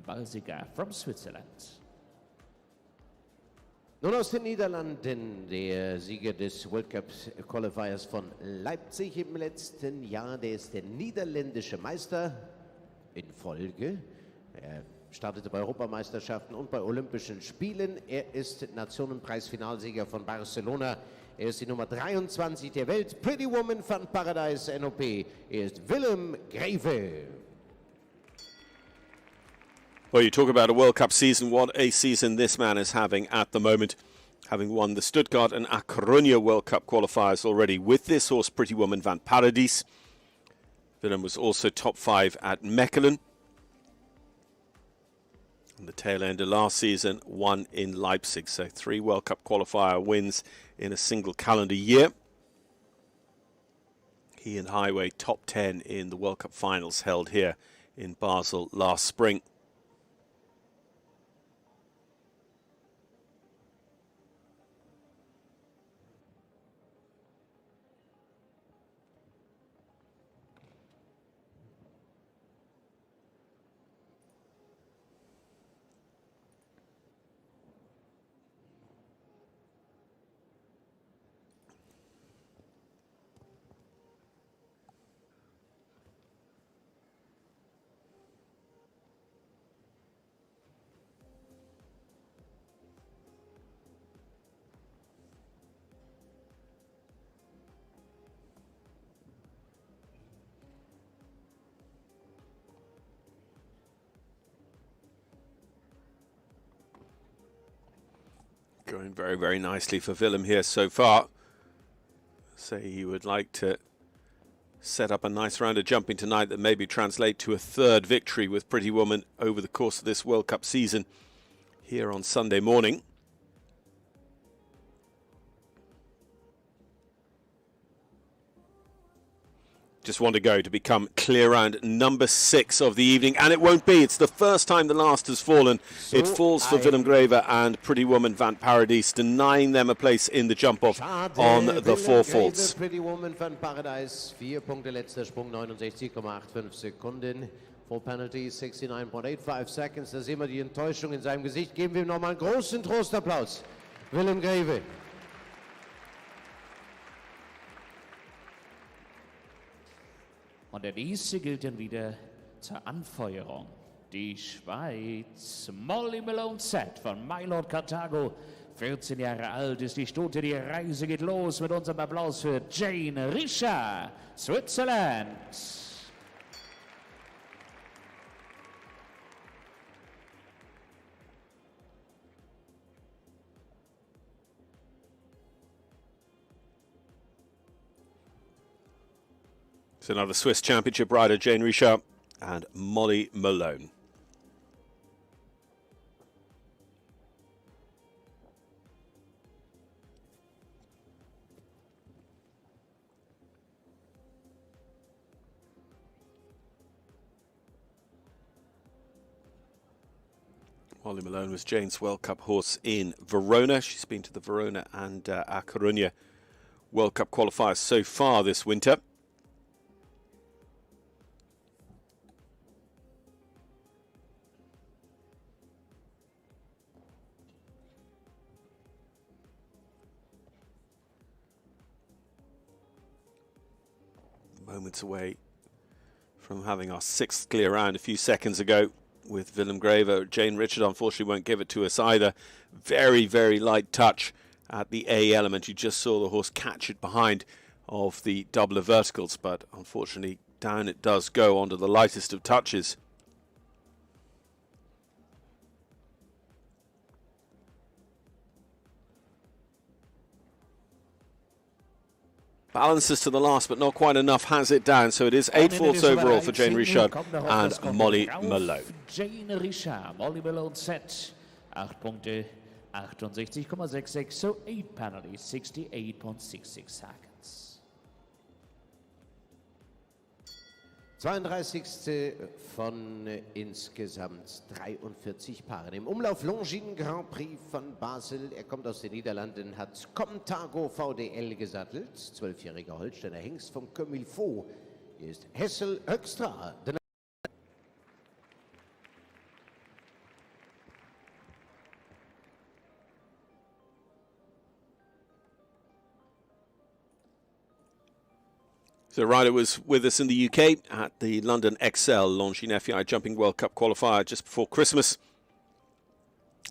Balsiger from Switzerland. Nun aus den Niederlanden, der Sieger des World Cup Qualifiers von Leipzig im letzten Jahr, der ist der niederländische Meister in Folge. Er startete bei Europameisterschaften und bei Olympischen Spielen. Er ist Nationenpreisfinalsieger von Barcelona. Er ist die Nummer 23 der Welt. Pretty Woman von Paradise NOP. Er ist Willem Greve. Well, you talk about a World Cup season. What a season this man is having at the moment. Having won the Stuttgart and A Coruña World Cup qualifiers already with this horse, Pretty Woman van Paradise. Willem was also top 5 at Mechelen. On the tail end of last season, 1 in Leipzig. So 3 World Cup qualifier wins in a single calendar year. He and Highway top 10 in the World Cup finals held here in Basel last spring. Going very, very nicely for Willem here so far. Say he would like to set up a nice round of jumping tonight that maybe translate to a third victory with Pretty Woman over the course of this World Cup season here on Sunday morning. Just want to go to become clear round number 6 of the evening, and it won't be. It's the first time the last has fallen. It falls for Willem Greve and Pretty Woman Van Paradise, denying them a place in the jump-off on the 4 faults. Pretty Woman Van Paradise, 4 Punkte, letzter Sprung, 69,85 Sekunden. Full penalty, 69.85 seconds. Da sehen wir die Enttäuschung in seinem Gesicht. Geben wir ihm nochmal einen großen Trostapplaus. Willem Greve. Und der nächste gilt dann wieder zur Anfeuerung. Die Schweiz. Molly Malone Set von Mylord Carthago. 14 Jahre alt ist die Stute. Die Reise geht los mit unserem Applaus für Jane Richard, Switzerland. It's another Swiss Championship rider, Jane Richard and Molly Malone. Molly Malone was Jane's World Cup horse in Verona. She's been to the Verona and A Coruña World Cup qualifiers so far this winter. Moments away from having our 6th clear round a few seconds ago with Willem Greve. Jane Richard unfortunately won't give it to us either. Very, very light touch at the A element. You just saw the horse catch it behind of the doubler verticals, but unfortunately down it does go onto the lightest of touches. Balances to the last, but not quite enough, has it down. So it is 8 faults overall for Jane Richard and Molly Malone. Jane Richard, Molly Malone set, 8 Punkte, 68,66, so 8 penalties, 68.66 seconds. 32. von insgesamt 43 Paaren. Im Umlauf Longines Grand Prix von Basel. Er kommt aus den Niederlanden, hat Comtago VDL gesattelt. 12-jähriger Holsteiner Hengst vom Comme il faut. Hier ist Hogstra. The rider was with us in the UK at the London XL Longines FEI Jumping World Cup qualifier just before Christmas.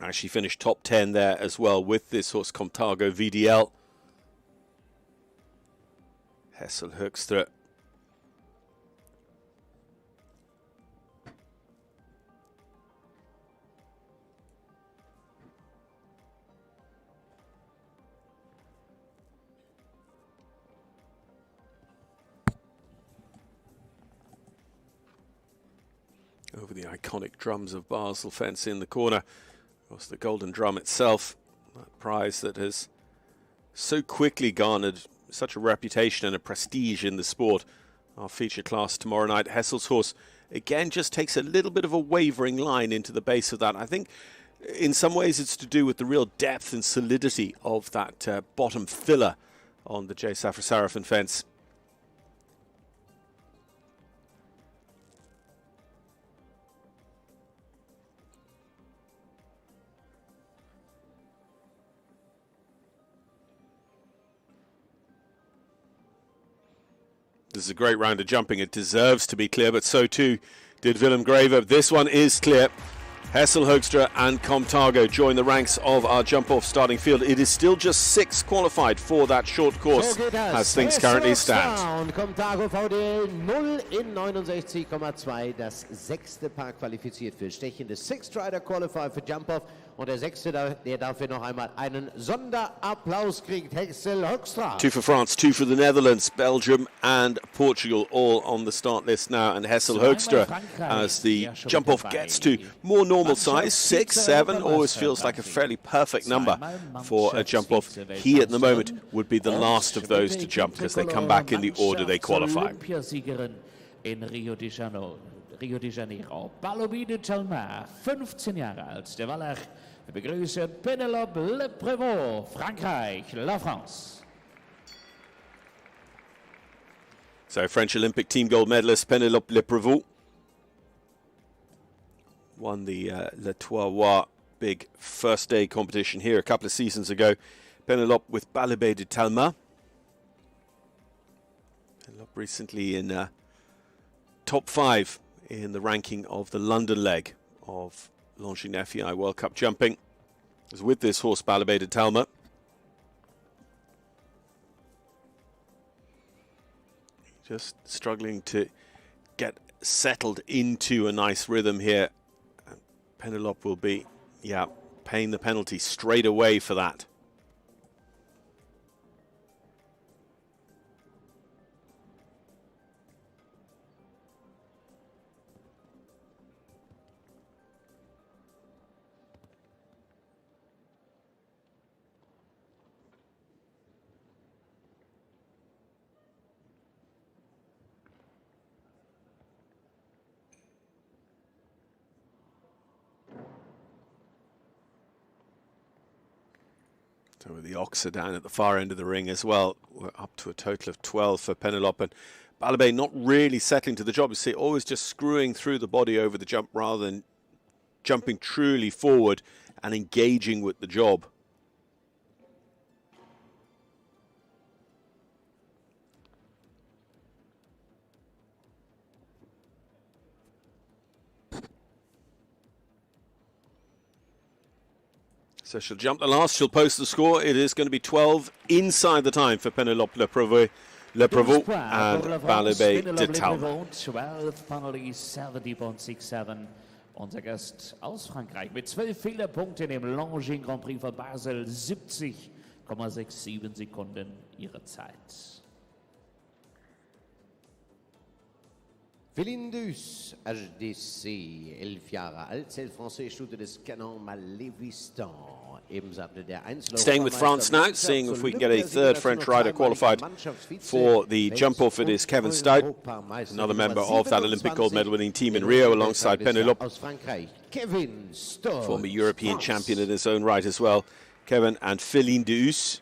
Actually finished top 10 there as well with this horse Comtago VDL. Hogstra. Over the iconic drums of Basel fence in the corner. Of course, the golden drum itself, that prize that has so quickly garnered such a reputation and a prestige in the sport. Our feature class tomorrow night, Hessel's horse, again just takes a little bit of a wavering line into the base of that. I think in some ways it's to do with the real depth and solidity of that bottom filler on the J. Safra Sarafin fence. This is a great round of jumping. It deserves to be clear, but so too did Willem Greve. This one is clear. Hogstra and Comtago join the ranks of our jump-off starting field. It is still just 6 qualified for that short course as things currently stand. Comtago VDL 0 in 69,2. Das 6. Paar qualifiziert für Stechende. 6th Rider qualified für Jump-Off. Und der Sechste, der dafür noch einmal einen Sonderapplaus kriegt, Hogstra. 2 for France, 2 for the Netherlands, Belgium and Portugal all on the start list now. And Hogstra, as the jump-off gets to more normal size, 6, 7, always feels like a fairly perfect number for a jump-off. He, at the moment, would be the last of those to jump because they come back in the order they qualify. In Rio de Janeiro. Balobide Chalmar, 15 Jahre alt, der Wallach. Wir begrüßen Penelope Le Prévost, Frankreich, La France. So French Olympic team gold medalist Penelope Le Prévost won the Le Trois big first day competition here a couple of seasons ago. Penelope with Balobide de Talma. Penelope recently in top 5 in the ranking of the London leg of Longines FEI World Cup jumping. It was with this horse Balobide de Talma. Just struggling to get settled into a nice rhythm here. Penelope will be, paying the penalty straight away for that. So with the Oxer down at the far end of the ring as well, we're up to a total of 12 for Penelope. And Balobide not really settling to the job. You see, always just screwing through the body over the jump rather than jumping truly forward and engaging with the job. So she'll jump the last, she'll post the score. It is going to be 12 inside the time for Penelope Le Prévost and Balobide de Talma. 12 penalties, 70.67. Unser Gast aus Frankreich mit 12 Fehlerpunkten im Longines Grand Prix von Basel, 70,67 Sekunden ihre Zeit. Philindus, HDC, 11 Jahre alt, zählt Français, Stute des Canon Malévistant. Staying with France now, seeing if we can get a third French rider qualified for the jump-off. It is Kevin Stout, another member of that Olympic gold medal winning team in Rio alongside Penelope. Former European champion in his own right as well. Kevin and Philindus.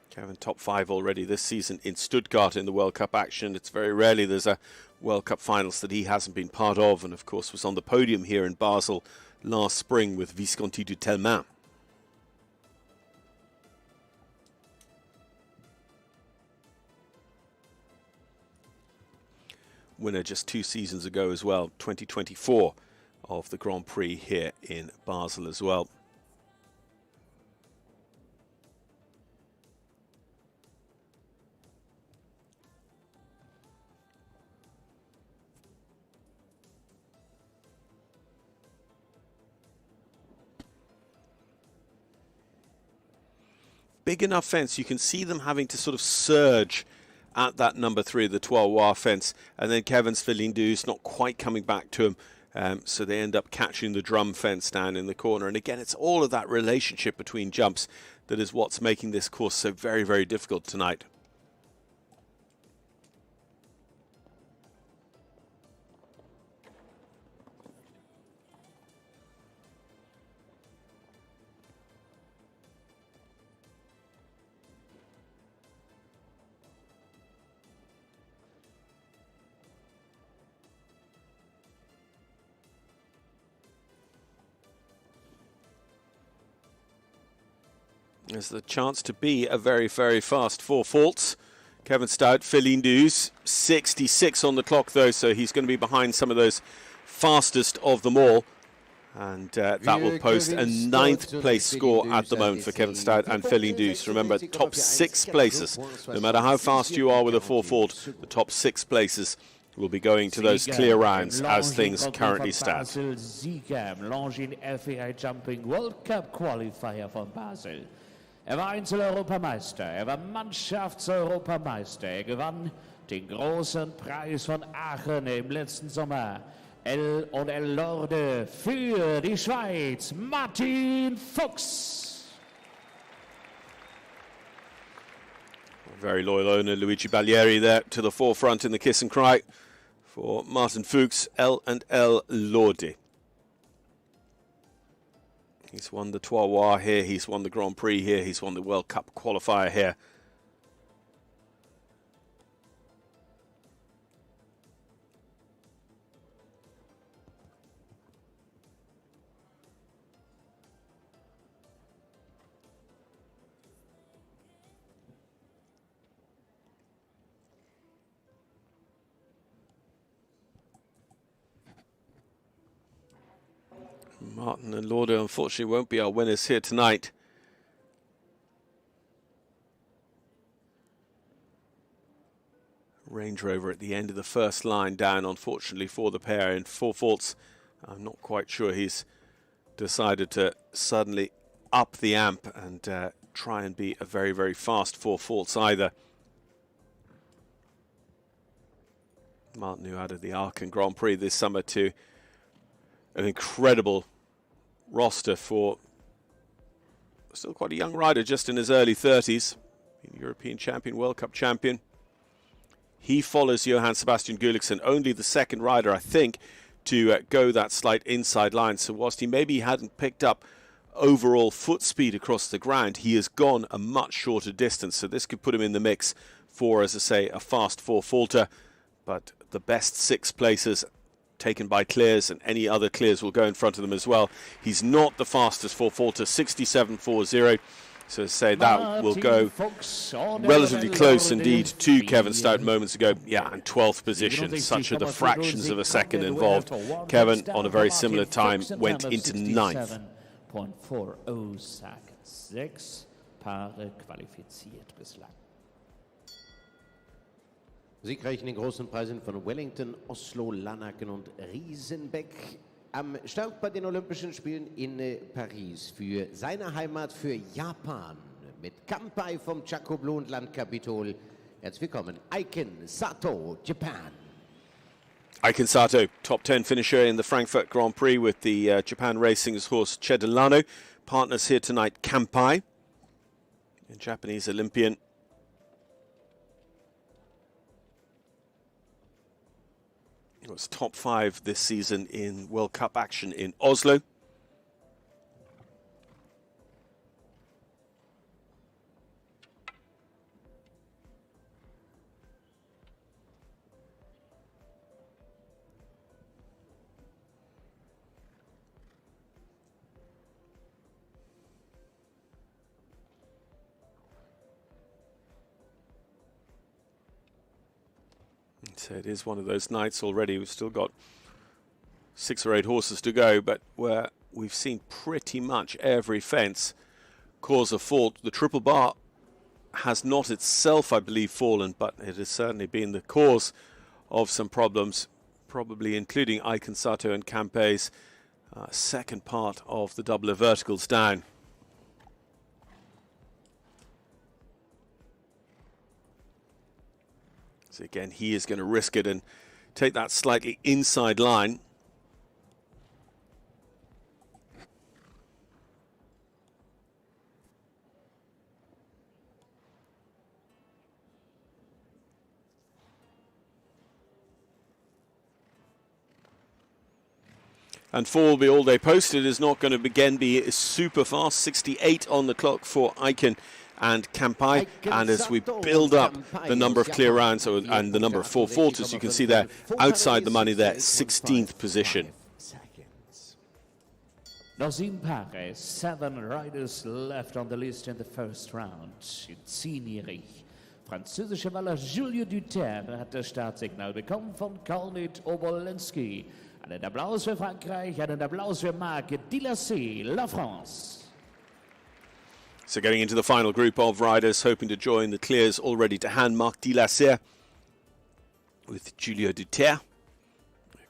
Kevin top 5 already this season in Stuttgart in the World Cup action. It's very rarely there's a World Cup finals that he hasn't been part of, and of course was on the podium here in Basel last spring with Visconti du Telmain. Winner just 2 seasons ago as well, 2024 of the Grand Prix here in Basel as well. Big enough fence, you can see them having to sort of surge at that number 3, the Trois fence, and then Kevin's Philindus not quite coming back to him, so they end up catching the drum fence down in the corner. And again, it's all of that relationship between jumps that is what's making this course so very, very difficult tonight. There's the chance to be a very, very fast 4 faults. Kevin Stout, Philindus, 66 on the clock though, so he's going to be behind some of those fastest of them all. And that will post a 9th place score at the moment for Kevin Stout and Philindus. Remember, top 6 places. No matter how fast you are with a 4 fault, the top 6 places We'll be going to those clear rounds as things currently stand. Sieger im Longines FAI Jumping World Cup Qualifier von Basel. War Einzel-Europameister, war Mannschafts-Europameister. Gewann den großen Preis von Aachen im letzten Sommer. L&ouml Lorde für die Schweiz, Martin Fuchs. Very loyal owner Luigi Baglieri there to the forefront in the kiss and cry for Martin Fuchs, L&ouml Lorde. He's won the Trois here, he's won the Grand Prix here, he's won the World Cup qualifier here. Martin and Lorde, unfortunately, won't be our winners here tonight. Range Rover at the end of the first line down, unfortunately, for the pair in 4 faults. I'm not quite sure he's decided to suddenly up the amp and try and be a very, very fast 4 faults either. Martin, who added the Aachen Grand Prix this summer to an incredible roster for still quite a young rider, just in his early 30s, European champion, World Cup champion. He follows Johann Sebastian Gulliksen, only the second rider, I think, to go that slight inside line. So whilst he maybe hadn't picked up overall foot speed across the ground, he has gone a much shorter distance. So this could put him in the mix for, as I say, a fast 4-faulter. But the best 6 places taken by clears, and any other clears will go in front of them as well. He's not the fastest 4-faulter, 67.40. So say that will go relatively close indeed to Kevin Stout moments ago. Yeah, and 12th position. Such are the fractions of a second involved. Kevin, on a very similar time, went into 9th. 7.40 seconds. 6 Paare qualifiziert bislang. Siegreich in den großen Preisen von Wellington, Oslo, Lanaken und Riesenbeck. Am Start bei den Olympischen Spielen in Paris für seine Heimat, für Japan. Mit Kampai vom Chakoblu und Landkapitol. Herzlich willkommen, Iken Sato, Japan. Iken Sato, top 10 finisher in the Frankfurt Grand Prix with the Japan Racing's horse Chedelano. Partners here tonight, Kampai, a Japanese Olympian. He was top 5 this season in World Cup action in Oslo. So it is one of those nights already. We've still got 6 or 8 horses to go, but where we've seen pretty much every fence cause a fault. The triple bar has not itself, I believe, fallen, but it has certainly been the cause of some problems, probably including Iken Sato and Kampai's second part of the doubler verticals down. So again, he is going to risk it and take that slightly inside line. And 4 will be all day posted. Is not going to again be super fast. 68 on the clock for Iken and Kampai, and as we build up the number of clear rounds and the number of 4-faulters, you can see there outside the money there, 16th position. Noch 7 Paare, 7 riders left on the list in the first round. 10-jährig. Französische Waller Julio Duterre hat das Startsignal bekommen von Kornit Obolensky. Einen Applaus für Frankreich, einen Applaus für Marc Delestre, La France. So getting into the final group of riders hoping to join the clears already to hand, Marc Delestre with Julio Duterre.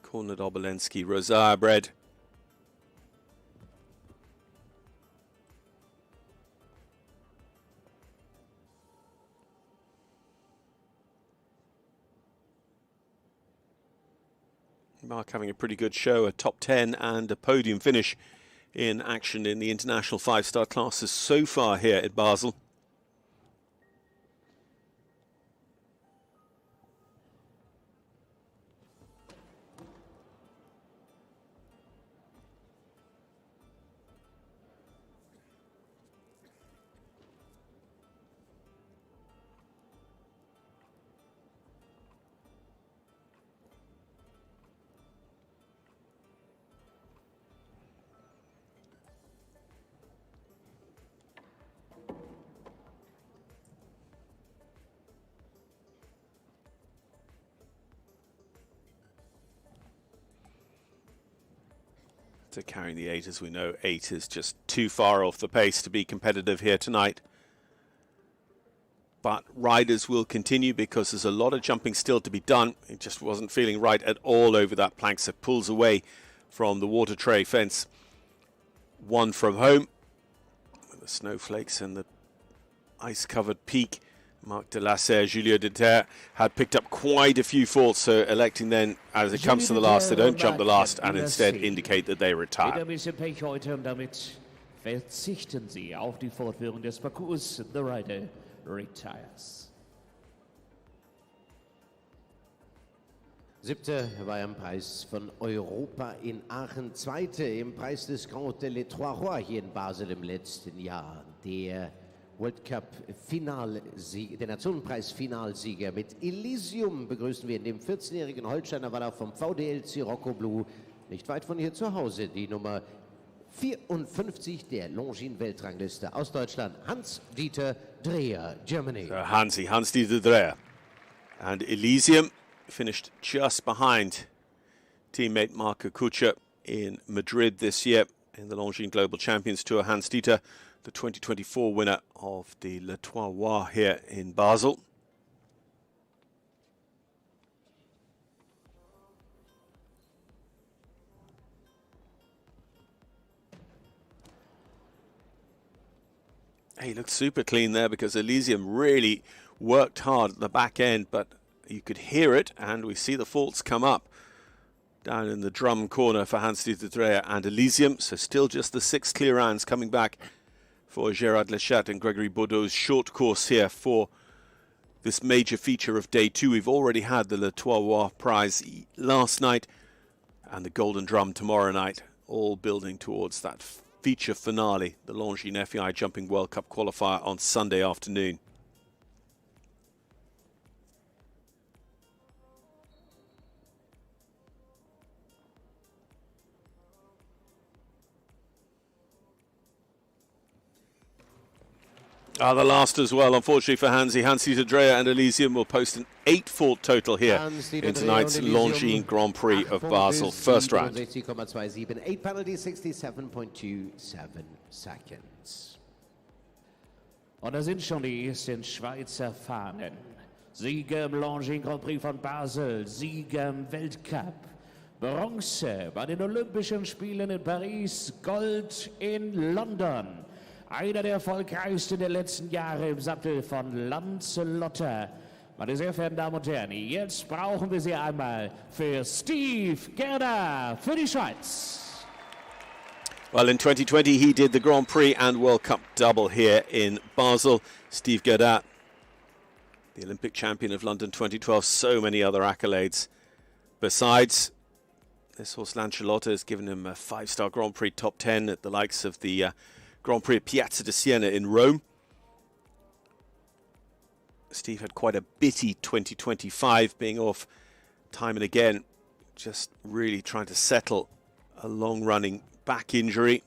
Kornel Obolensky, Rosaya bred. Mark having a pretty good show, a top 10 and a podium finish in action in the international 5-star classes so far here at Basel. To carrying the 8, as we know, 8 is just too far off the pace to be competitive here tonight. But riders will continue because there's a lot of jumping still to be done. It just wasn't feeling right at all over that plank, so pulls away from the water tray fence. One from home, with the snowflakes and the ice-covered peak. Marc Delestre, Julio Duterre had picked up quite a few faults, so electing then, as it comes to the last, they don't jump the last and instead indicate that they retire. Mit ein bisschen Pech heute und damit verzichten sie auf die Fortführung des Parcours. The rider retires. 7. war er im Preis von Europa in Aachen. 2. im Preis des Grand Delestre hier in Basel im letzten Jahr. Der World Cup Finalsieg, der Nationenpreis-Finalsieger mit Elysium begrüßen wir in dem 14-jährigen Holsteiner Waller vom VDLC Rocco Blue, nicht weit von hier zu Hause, die Nummer 54 der Longines-Weltrangliste aus Deutschland, Hans-Dieter Dreher, Germany. Hans-Dieter Dreher. And Elysium finished just behind teammate Marco Kutscher in Madrid this year in the Longines Global Champions Tour. Hans-Dieter, the 2024 winner of the Le Trois here in Basel. He looked super clean there because Elysium really worked hard at the back end, but you could hear it, and we see the faults come up down in the drum corner for Hans-Dieter Dreher and Elysium. So still just the 6 clear rounds coming back for Gerard Lechat and Gregory Baudot's short course here for this major feature of day 2. We've already had the Le Trois prize last night and the Golden Drum tomorrow night, all building towards that feature finale, the Longines FEI Jumping World Cup qualifier on Sunday afternoon. The last as well, unfortunately for Hans-Dieter Dreher and Elysium will post an 8 fault total here in tonight's Longines Grand Prix of Basel first round. 8 penalty, 67.27 seconds. Und da sind schon die ersten Schweizer Fahnen. Sieger im Longines Grand Prix von Basel, Sieger im Weltcup, Bronze bei den Olympischen Spielen in Paris, Gold in London. Einer der erfolgreichsten der letzten Jahre im Sattel von Lancelotte. Meine sehr verehrten Damen und Herren, jetzt brauchen wir sie einmal für Steve Gerda für die Schweiz. Well, in 2020 he did the Grand Prix and World Cup double here in Basel. Steve Gerda, the Olympic champion of London 2012, so many other accolades. Besides, this horse Lancelotte has given him a 5-star Grand Prix top 10 at the likes of the Grand Prix Piazza di Siena in Rome. Steve had quite a bitty 2025, being off time and again, just really trying to settle a long-running back injury.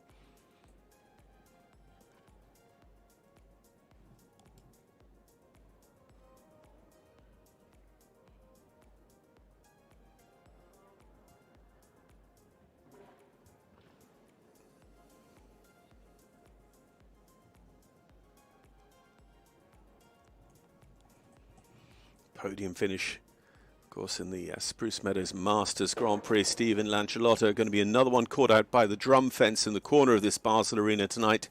Podium finish course, in the Spruce Meadows Masters Grand Prix, Steve and Lancelotto going to be another one caught out by the drum fence in the corner of this Basel arena tonight.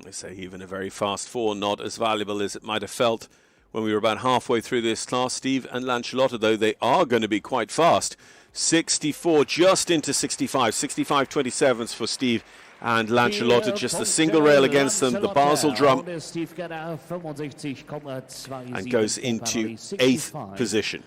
They say even a very fast four, not as valuable as it might have felt when we were about halfway through this class. Steve and Lancelotto, though, they are going to be quite fast. 64 just into 65. 65.27s for Steve and Lancelotto. Just the single rail against them, the Basel drum, and goes into 8th position.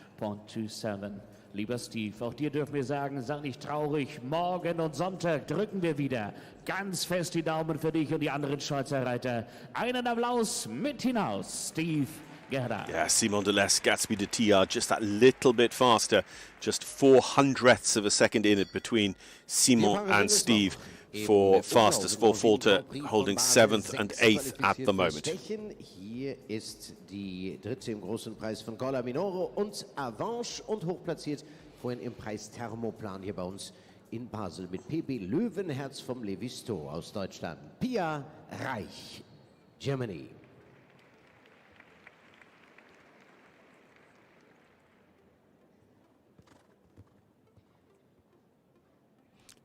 Lieber Steve, auch dir dürfen wir sagen, sei nicht traurig. Morgen und Sonntag drücken wir wieder ganz fest die Daumen für dich und die anderen Schweizer Reiter. Einen Applaus mit hinaus, Steve Gerda. Yeah, Simon Delestre, Gatsby de Tillard, just that little bit faster. Just 400ths of a second in it between Simon and Steve for fastest Vorfaulter, holding 7th and 8th at the moment. Hier ist die dritte im großen Preis von Colla Minore und Avanche und hochplatziert vorhin im Preis Thermoplan hier bei uns in Basel mit PB Löwenherz vom Levisto aus Deutschland. Pia Reich, Germany.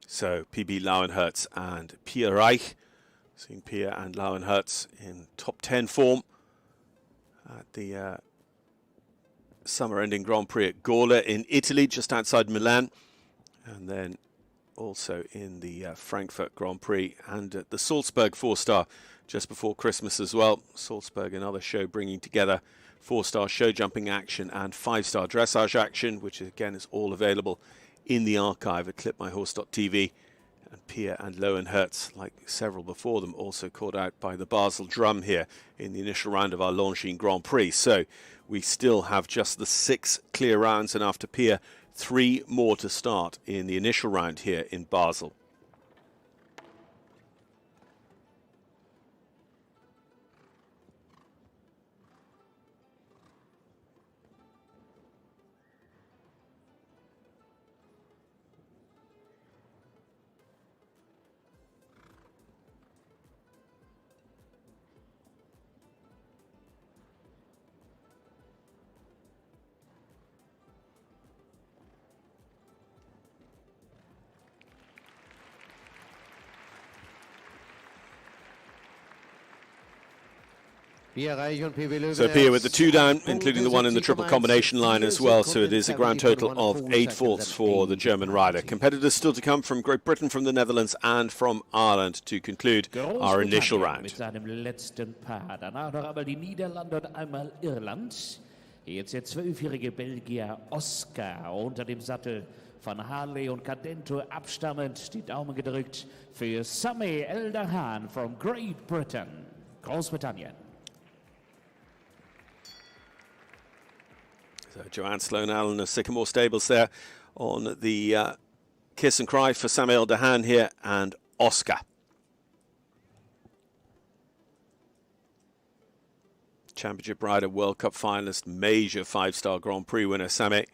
So PB Lauenherz and Pia Reich. Seeing Pia and Lauenherz in top 10 form at the summer-ending Grand Prix at Gorla in Italy, just outside Milan. And then also in the Frankfurt Grand Prix and at the Salzburg 4-star just before Christmas as well. Salzburg, another show bringing together 4-star show jumping action and 5-star dressage action, which again is all available in the archive at clipmyhorse.tv. And Pia and Lauenherz, like several before them, also caught out by the Basel drum here in the initial round of our Longines Grand Prix. So we still have just the 6 clear rounds, and after Pia, 3 more to start in the initial round here in Basel. So Pia with the 2 down, including the one in the triple combination line as well. So it is a grand total of 8 faults for the German rider. Competitors still to come from Great Britain, from the Netherlands and from Ireland to conclude our initial round. Mit seinem letzten Paar. Danach noch einmal die Niederlande und einmal Irland. Jetzt der 12-jährige Belgier Oscar unter dem Sattel von Harley und Cadento abstammend. Die Daumen gedrückt für Sammy Eldahan from Great Britain, Großbritannien. So Joanne Sloan-Allen of Sycamore Stables there on the kiss and cry for Samuel Dehaan here and Oscar. Championship rider, World Cup finalist, major 5-star Grand Prix winner Sammy.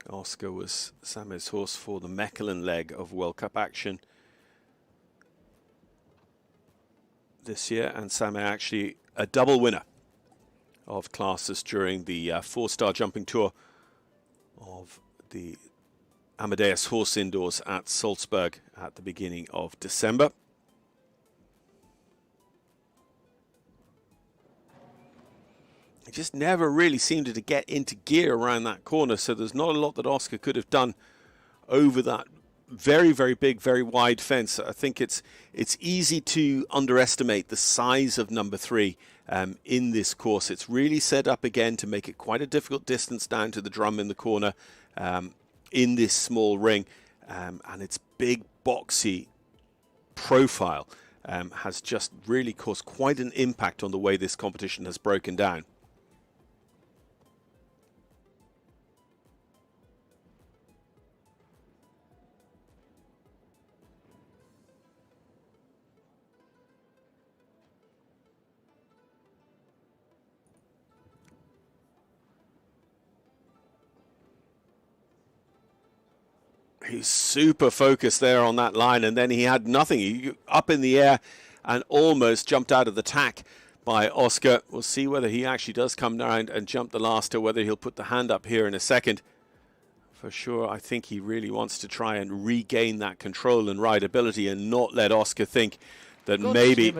Oscar was Sammy's horse for the Mechelen leg of World Cup action this year, and Sammy actually a double winner of classes during the 4-star jumping tour of the Amadeus Horse Indoors at Salzburg at the beginning of December. It just never really seemed to get into gear around that corner, so there's not a lot that Oscar could have done over that very, very big, very wide fence. I think it's easy to underestimate the size of number 3 in this course. It's really set up again to make it quite a difficult distance down to the drum in the corner in this small ring. and its big boxy profile has just really caused quite an impact on the way this competition has broken down. He's super focused there on that line, and then he had nothing. He up in the air and almost jumped out of the tack by Oscar. We'll see whether he actually does come around and jump the last, or whether he'll put the hand up here in a second. For sure, I think he really wants to try and regain that control and rideability and not let Oscar think that maybe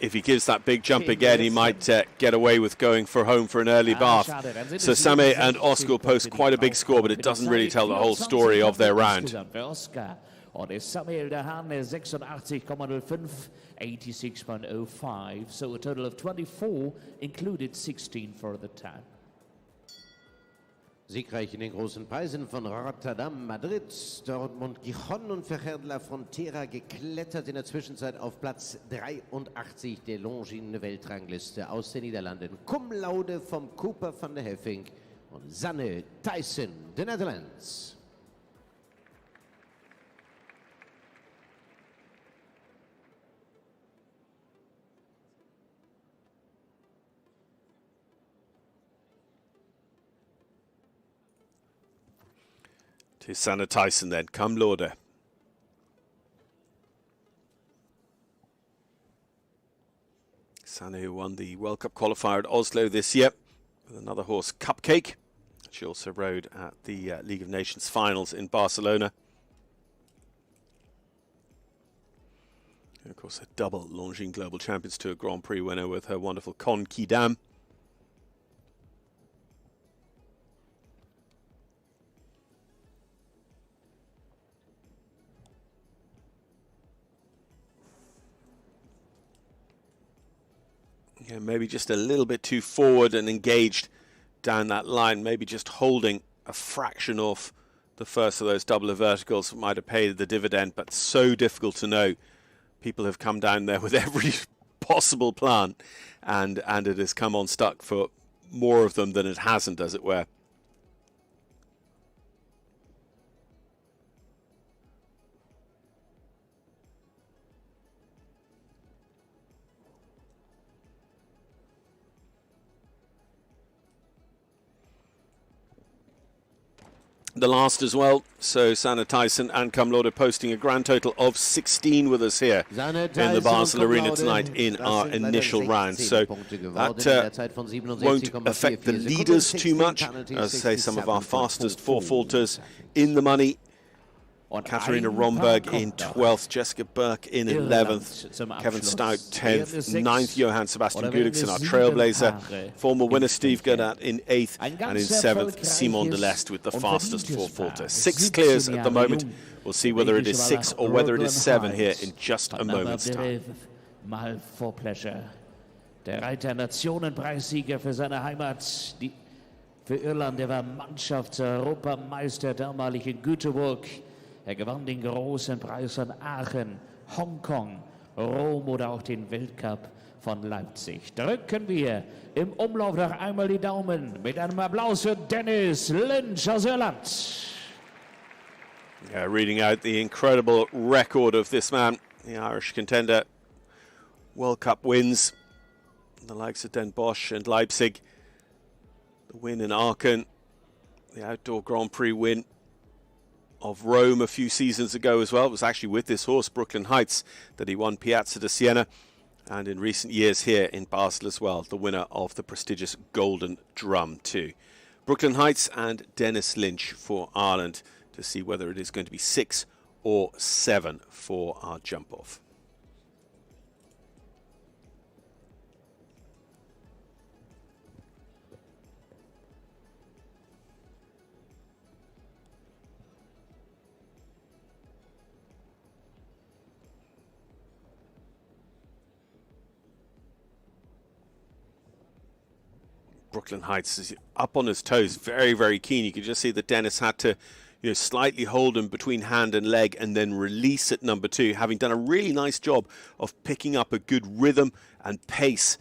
if he gives that big jump again, he might get away with going for home for an early bath. So Same and Oscar post quite a big score, but it doesn't really tell the whole story of their round. Und ist Samuel der Hahn 86,05, 86.05, so a total of 24, included 16 for the time. Siegreich in den großen Preisen von Rotterdam, Madrid, Dortmund, Gijon und Ferrer Frontera geklettert in der Zwischenzeit auf Platz 83 der Longines-Weltrangliste aus den Niederlanden. Cum laude vom Cooper van der Heffing und Sanne Tyson, the Netherlands. To Sanne Tyson then, cum laude. Sanne, who won the World Cup qualifier at Oslo this year with another horse, Cupcake. She also rode at the League of Nations finals in Barcelona. And of course, a double Longines Global Champions Tour Grand Prix winner with her wonderful Con Quidam. Yeah, maybe just a little bit too forward and engaged down that line, maybe just holding a fraction off the first of those double verticals might have paid the dividend, but so difficult to know. People have come down there with every possible plan, and it has come unstuck for more of them than it hasn't, as it were. The last as well, so Sanne Tyson and cum laude posting a grand total of 16 with us here in the Basel Arena tonight in our initial round. So that won't affect the leaders too much. As I say, some of our fastest four-faulters in the money. Katharina Rhomberg in 12th, Jessica Burke in 11th, Kevin Stout 10th, 9th Johann Sebastian Gudiksen, our trailblazer, former winner Steve Goddard in 8th, and in 7th Simon Delestre with the fastest four-faulter. 6 clears at the moment. We'll see whether it is 6 or whether it is 7 here in just a moment's time. Mal for pleasure. Der Reiter Nationenpreissieger für seine Heimat, für Irland, der war Mannschafts-Europameister damalig in Göteborg. Er gewann den großen Preis von Aachen, Hongkong, Rom oder auch den Weltcup von Leipzig. Drücken wir im Umlauf noch einmal die Daumen mit einem Applaus für Dennis Lynch aus Irland. Yeah, reading out the incredible record of this man, the Irish contender. World Cup wins, the likes of Den Bosch and Leipzig. The win in Aachen, the outdoor Grand Prix win of Rome a few seasons ago as well. It was actually with this horse, Brooklyn Heights, that he won Piazza di Siena. And in recent years here in Basel as well, the winner of the prestigious Golden Drum too. Brooklyn Heights and Dennis Lynch for Ireland to see whether it is going to be 6 or 7 for our jump-off. Brooklyn Heights is up on his toes, very, very keen. You could just see that Dennis had to slightly hold him between hand and leg and then release at number 2, having done a really nice job of picking up a good rhythm and pace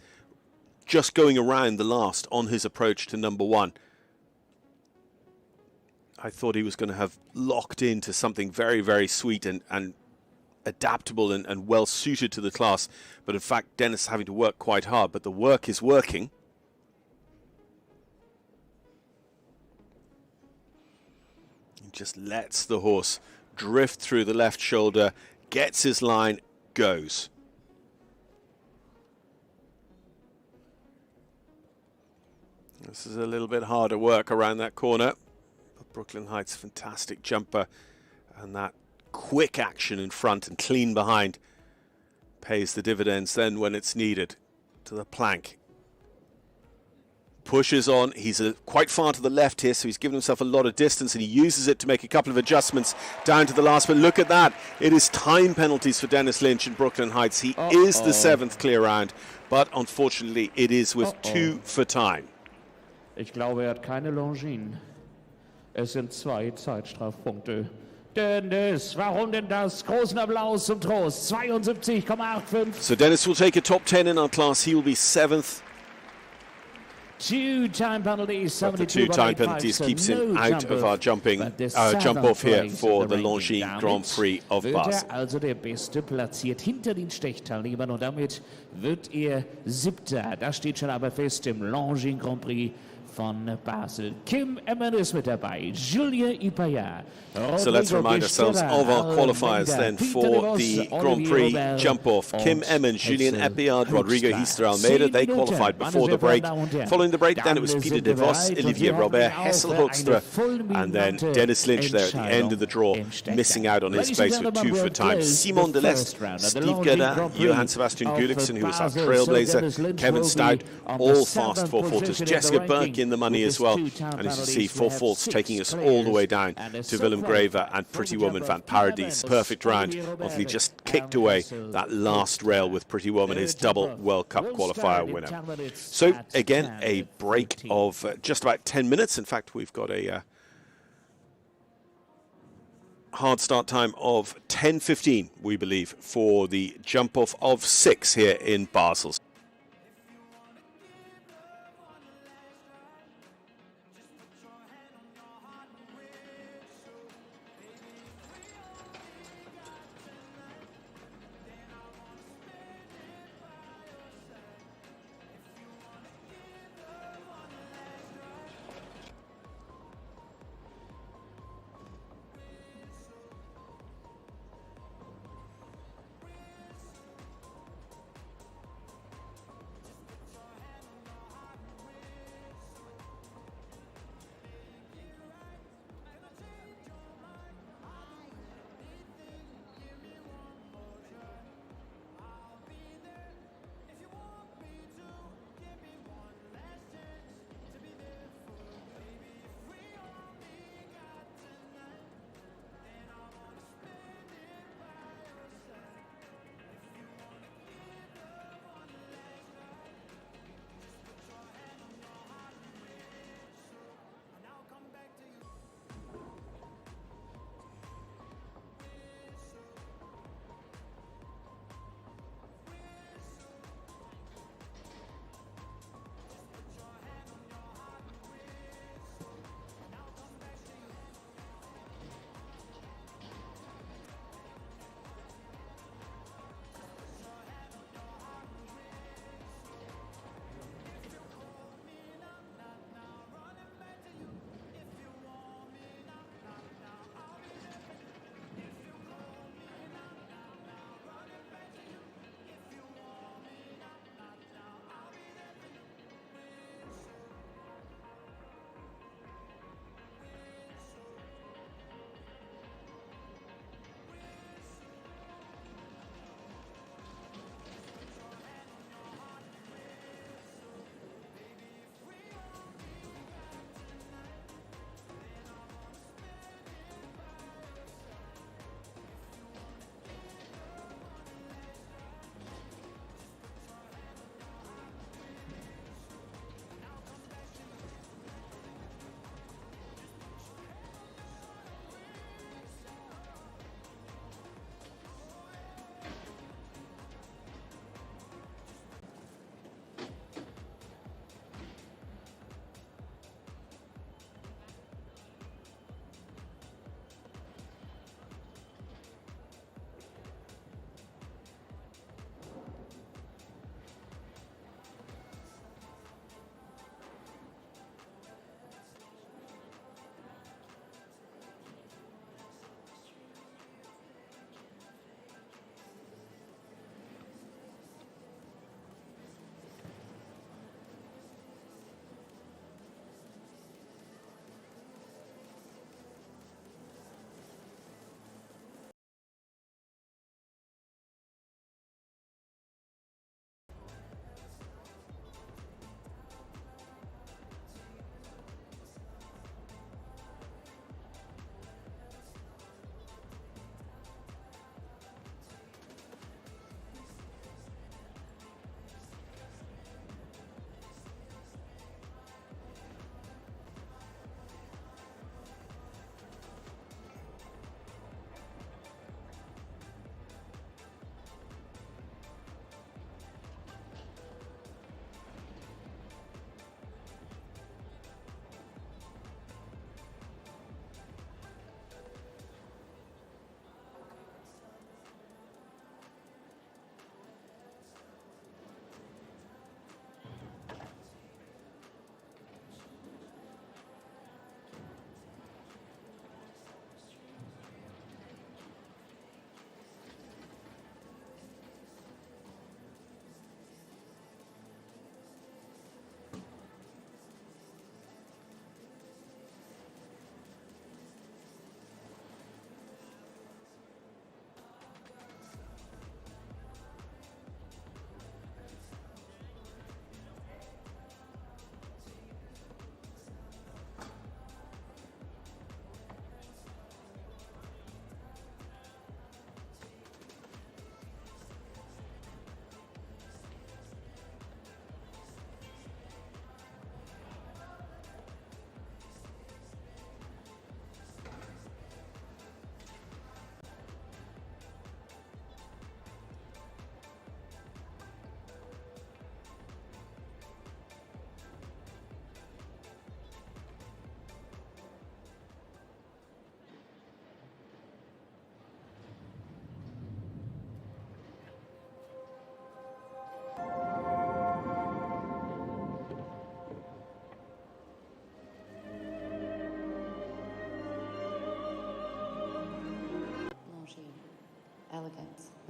just going around the last on his approach to number 1. I thought he was going to have locked into something very, very sweet and adaptable and well suited to the class, but in fact Dennis having to work quite hard, but the work is working. Just lets the horse drift through the left shoulder, gets his line, goes. This is a little bit harder work around that corner, but Brooklyn Heights, fantastic jumper, and that quick action in front and clean behind pays the dividends then when it's needed. To the plank. Pushes on. He's quite far to the left here, so he's given himself a lot of distance, and he uses it to make a couple of adjustments down to the last. But look at that. It is time penalties for Dennis Lynch in Brooklyn Heights. He is the 7th clear round, but unfortunately it is with 2 for time. Ich glaube, hat keine Longines. Es sind 2 Zeitstrafpunkte. Dennis, warum denn das? Großen Applaus zum Trost. 72,85. So Dennis will take a top 10 in our class. He will be 7th. 2 time penalties, But the 2 time penalties keeps him out of our jump off here for the Longines Grand Prix of Basel. Also der Beste platziert hinter den Stechteilnehmern und damit wird er 7. Das steht schon aber fest im Longines Grand Prix von Basel. Kim Emmen ist mit dabei, Julia Epaillard. So let's remind ourselves of our qualifiers then for the Grand Prix jump-off. Kim Emmen, Julien Epaillard, Rodrigo Hister Almeida, they qualified before the break. Following the break then it was Peter Devos, Olivier Robert, Hessel Hogstra, and then Dennis Lynch there at the end of the draw, missing out on his place with 2 for time. Simon Delestre, Steve Godin, Johann Sebastian Gulliksen, who was our trailblazer, Kevin Stout, all fast 4-faulters. Jessica Burke in the money as well, and as you see, 4 faults taking us all the way down to Willem Greve and Pretty Woman Van Paradise. Perfect round. He just kicked away that last rail with Pretty Woman, his double World Cup qualifier winner. So again, a break of just about 10 minutes. In fact, we've got a hard start time of 10:15, we believe, for the jump off of 6 here in Basel.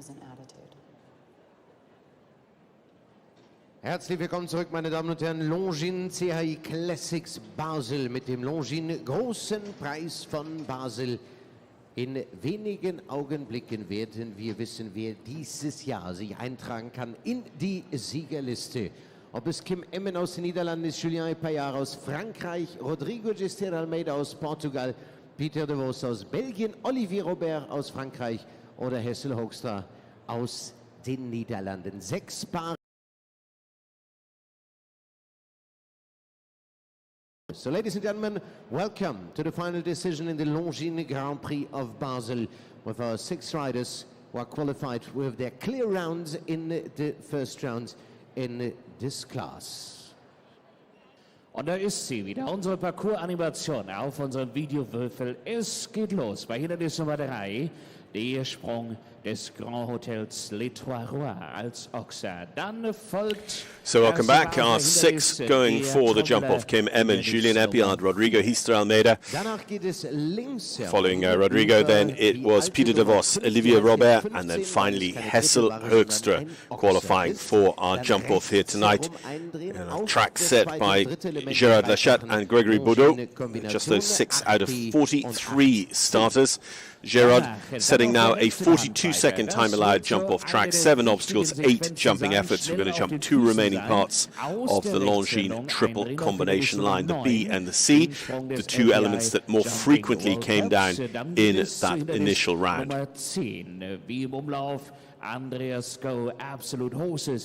was an attitude. Herzlich willkommen zurück, meine Damen und Herren. Longines CHI Classics Basel mit dem Longines Großen Preis von Basel. In wenigen Augenblicken werden wir wissen, wer dieses Jahr sich eintragen kann in die Siegerliste. Ob es Kim Emmen aus den Niederlanden ist, Julien Epaillard aus Frankreich, Rodrigo Gester Almeida aus Portugal, Peter Devos aus Belgien, Olivier Robert aus Frankreich oder Hessel Hogstra aus den Niederlanden. 6 Paare. So, ladies and gentlemen, welcome to the final decision in the Longines Grand Prix of Basel with our 6 riders who are qualified with their clear rounds in the first round in this class. Und da ist sie wieder, unsere Parcours-Animation auf unserem Videowürfel. Es geht los bei Hindernis Nummer 3, der Sprung des Grand Hotels Les Trois Rois als Ochser. Dann folgt... So welcome back, our 6 going for the jump-off. Kim Emmen, Julien Epaillard, Rodrigo Gester Almeida. Following Rodrigo, then it was Peter Devos, Olivier Robert, and then finally Hessel Hogstra qualifying for our jump-off here tonight. And a track set by Gerard Lachat and Gregory Boudot, just those 6 out of 43 starters. Gerard setting now a 42-second time allowed jump off track, 7 obstacles, 8 jumping efforts. We're going to jump 2 remaining parts of the Longines triple combination line, the B and the C, the 2 elements that more frequently came down in that initial round. Andreas Go, absolute horses.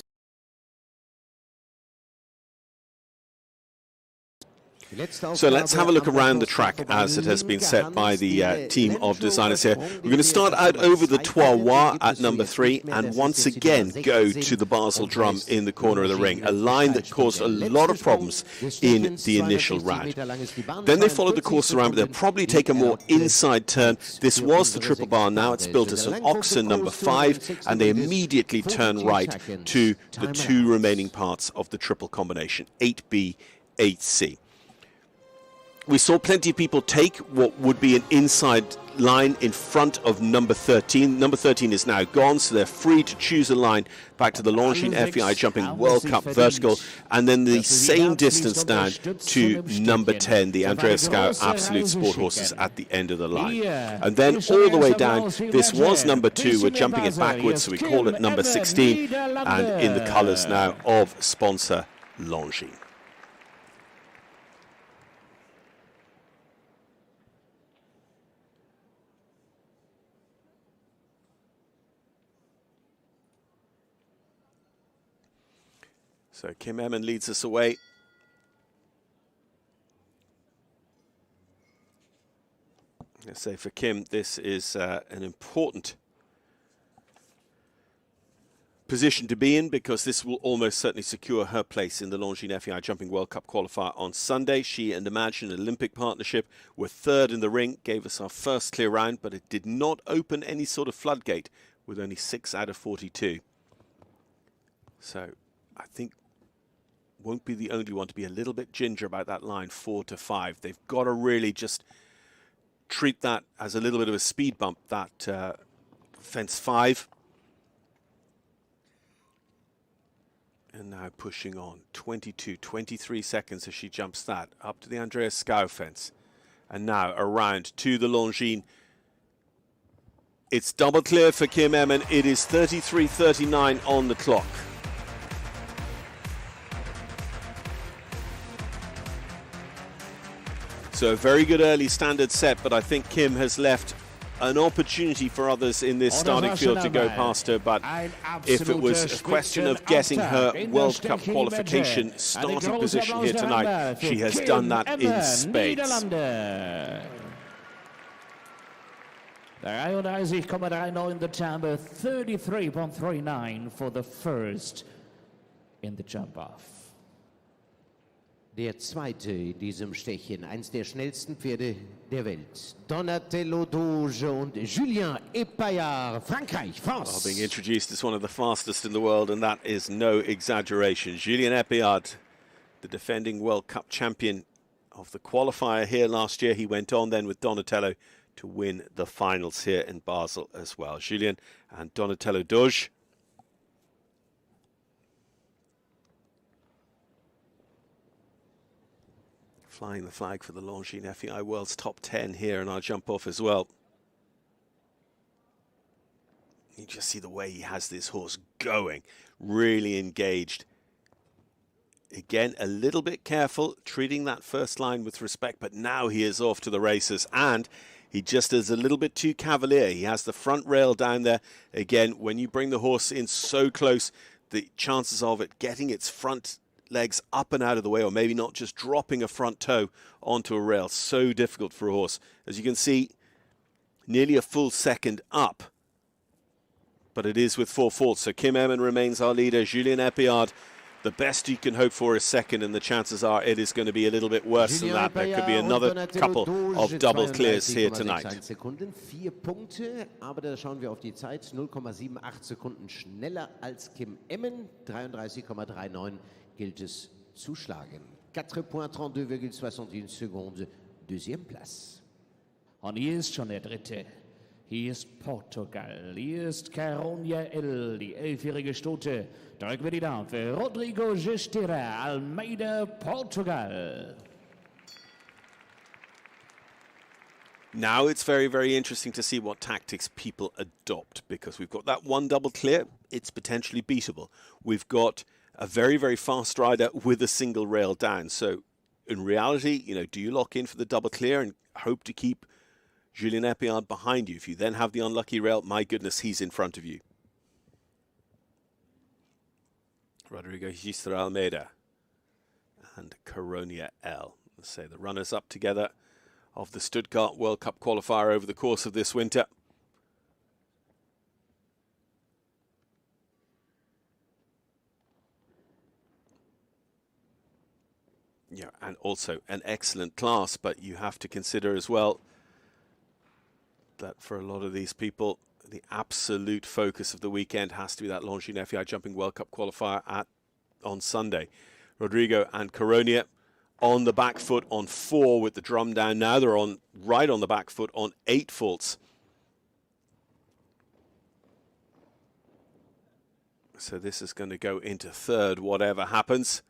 So let's have a look around the track as it has been set by the team of designers here. We're going to start out over the Trois Rois at number 3 and once again go to the Basel drum in the corner of the ring, a line that caused a lot of problems in the initial round. Then they followed the course around, but they'll probably take a more inside turn. This was the triple bar, now it's built as an Ochser number 5, and they immediately turn right to the 2 remaining parts of the triple combination, 8B, 8C. We saw plenty of people take what would be an inside line in front of number 13. Number 13 is now gone, so they're free to choose a line back to the Longines FEI Jumping World Cup Vertical, and then the same distance down to number 10, the Andreas Gau Absolute Sport Horses at the end of the line. And then all the way down, this was number 2, we're jumping it backwards, so we call it number 16, and in the colours now of sponsor Longines. So Kim Emmen leads us away. Let's say for Kim, this is an important position to be in because this will almost certainly secure her place in the Longines FEI Jumping World Cup qualifier on Sunday. She and Imagine Olympic partnership were 3rd in the ring, gave us our first clear round, but it did not open any sort of floodgate with only 6 out of 42. So I think won't be the only one to be a little bit ginger about that line 4 to 5. They've got to really just treat that as a little bit of a speed bump, that fence 5. And now pushing on 22, 23 seconds as she jumps that up to the Andreas Gau fence. And now around to the Longines. It's double clear for Kim Emmen. It is 33:39 on the clock. So a very good early standard set, but I think Kim has left an opportunity for others in this starting field to go past her. But if it was a question of getting her World Cup qualification starting position here tonight, she has done that in spades. 33,39 the chamber, 33.39 for the first in the jump off. Der zweite in diesem Stechen, eins der schnellsten Pferde der Welt. Donatello Doge und Julien Epaillard, Frankreich, France. Being introduced as one of the fastest in the world, and that is no exaggeration. Julien Epaillard, the defending World Cup champion of the qualifier here last year. He went on then with Donatello to win the finals here in Basel as well. Julien and Donatello Doge. Flying the flag for the Longines FEI World's top 10 here, and I'll jump off as well. You just see the way he has this horse going, really engaged. Again, a little bit careful, treating that first line with respect, but now he is off to the races, and he just is a little bit too cavalier. He has the front rail down there. Again, when you bring the horse in so close, the chances of it getting its front legs up and out of the way, or maybe not just dropping a front toe onto a rail, so difficult for a horse. As you can see, nearly a full second up, but it is with 4 faults. So Kim Emmen remains our leader. Julien Epaillard, the best you can hope for is second, and the chances are it is going to be a little bit worse than that. There could be another couple of double clears here tonight. 4 Punkte, aber da schauen wir auf die Zeit. 0,78 Sekunden schneller als Kim Emmen. 33,39 gilt es zu schlagen. 4 points, 32,61 secondes. Deuxième place. Und hier ist schon der dritte. Hier ist Portugal. Hier ist Caronia L, die 11-jährige Stute. Drücken wir die Daumen für Rodrigo Gestira, Almeida, Portugal. Now it's very, very interesting to see what tactics people adopt, because we've got that one double clear. It's potentially beatable. We've got a very, very fast rider with a single rail down. So in reality, you know, do you lock in for the double clear and hope to keep Julien Epaillard behind you? If you then have the unlucky rail, my goodness, he's in front of you. Rodrigo Gistra Almeida and Caronia L. Let's say the runners up together of the Stuttgart World Cup qualifier over the course of this winter. Yeah, and also an excellent class, but you have to consider as well that for a lot of these people, the absolute focus of the weekend has to be that Longines FEI Jumping World Cup qualifier on Sunday. Rodrigo and Caronia on the back foot on 4 with the drum down. Now they're right on the back foot on 8 faults. So this is going to go into third, whatever happens.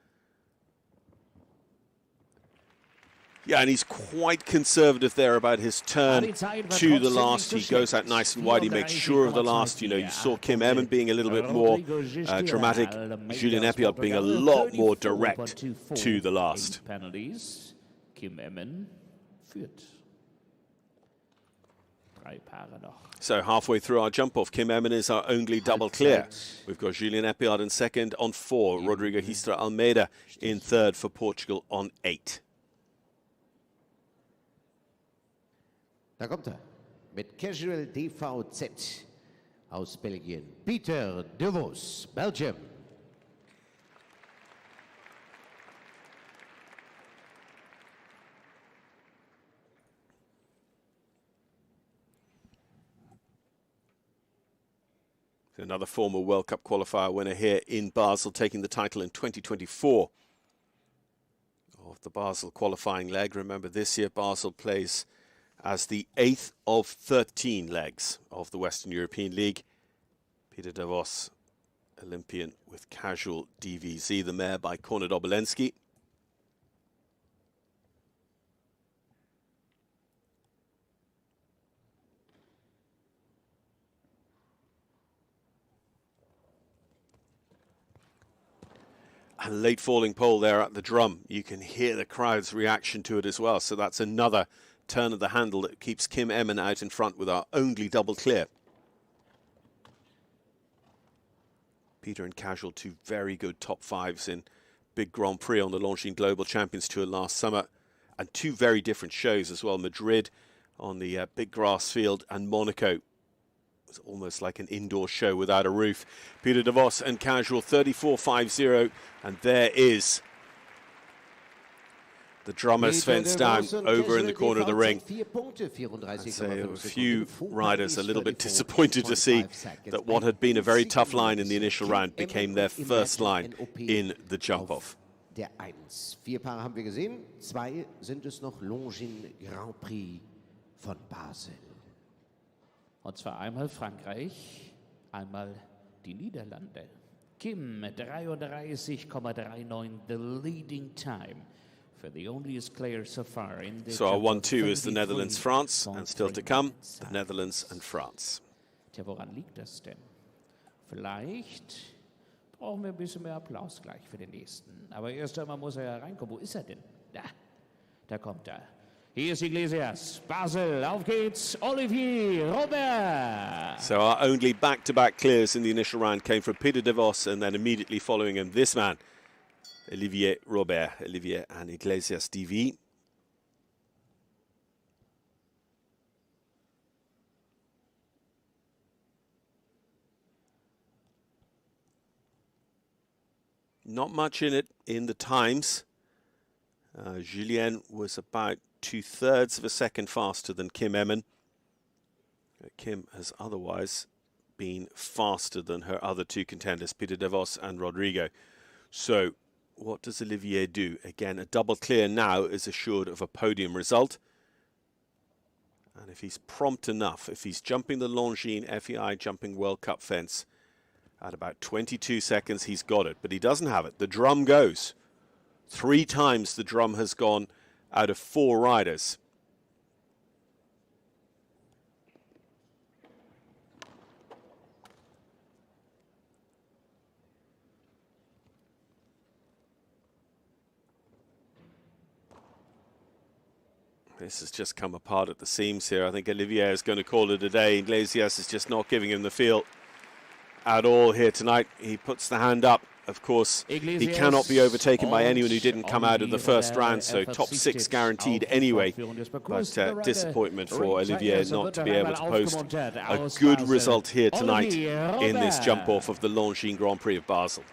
Yeah, and he's quite conservative there about his turn to the last. He goes out nice and wide. He makes sure of the last. You know, you saw Kim Emmen being a little bit more dramatic. Julien Epaillard being a lot more direct to the last. Penalties. Kim Emmen führt. 3 Paare noch. So halfway through our jump-off, Kim Emmen is our only double clear. We've got Julien Epaillard in second on 4. Rodrigo Gistra Almeida in third for Portugal on 8. Da kommt mit Casual DVZ aus Belgien. Peter Devos, Belgium. Another former World Cup qualifier winner here in Basel, taking the title in 2024 of the Basel qualifying leg. Remember, this year Basel plays as the 8th of 13 legs of the Western European League. Peter Devos, Olympian with Casual DVZ, the mare by Konrad Obolensky. A late falling pole there at the drum. You can hear the crowd's reaction to it as well. So that's another turn of the handle that keeps Kim Emmen out in front with our only double clear. Peter and Casual, 2 very good top 5s in big Grand Prix on the Longines Global Champions Tour last summer, and 2 very different shows as well. Madrid on the big grass field, and Monaco. It was almost like an indoor show without a roof. Peter Devos and Casual 34.50, and there is the drummer's fence down over in the corner of the ring. I'd say a few riders a little bit disappointed to see that what had been a very tough line in the initial round became their first line in the jump-off. Der 1. 4 Paare haben wir gesehen. 2 sind es noch Longines Grand Prix von Basel. Und zwar einmal Frankreich, einmal die Niederlande. Kim 33,39, the leading time for the onlyest player so far in the. So our 1-2 is the Netherlands-France, and still to come, the Netherlands and France. Tja, woran liegt das denn? Vielleicht brauchen wir ein bisschen mehr Applaus gleich für den nächsten. Aber erst einmal muss er ja reinkommen. Wo ist er denn? Da kommt er. Hier ist Iglesias, Basel, auf geht's, Olivier Rhomberg. So our only back-to-back clears in the initial round came from Peter Devos, and then immediately following him, this man, Olivier Rhomberg. Olivier and Iglesias DV. Not much in it in the times. Julien was about 2/3 of a second faster than Kim Emmen. Kim has otherwise been faster than her other two contenders, Peter Devos and Rodrigo. So what does Olivier do? Again, a double clear now is assured of a podium result. And if he's prompt enough, if he's jumping the Longines FEI Jumping World Cup fence at about 22 seconds, he's got it. But he doesn't have it. The drum goes. 3 times the drum has gone out of 4 riders. This has just come apart at the seams here. I think Olivier is going to call it a day. Iglesias is just not giving him the feel at all here tonight. He puts the hand up. Of course, he cannot be overtaken by anyone who didn't come out of the first round, so top 6 guaranteed anyway. But disappointment for Olivier not to be able to post a good result here tonight in this jump-off of the Longines Grand Prix of Basel.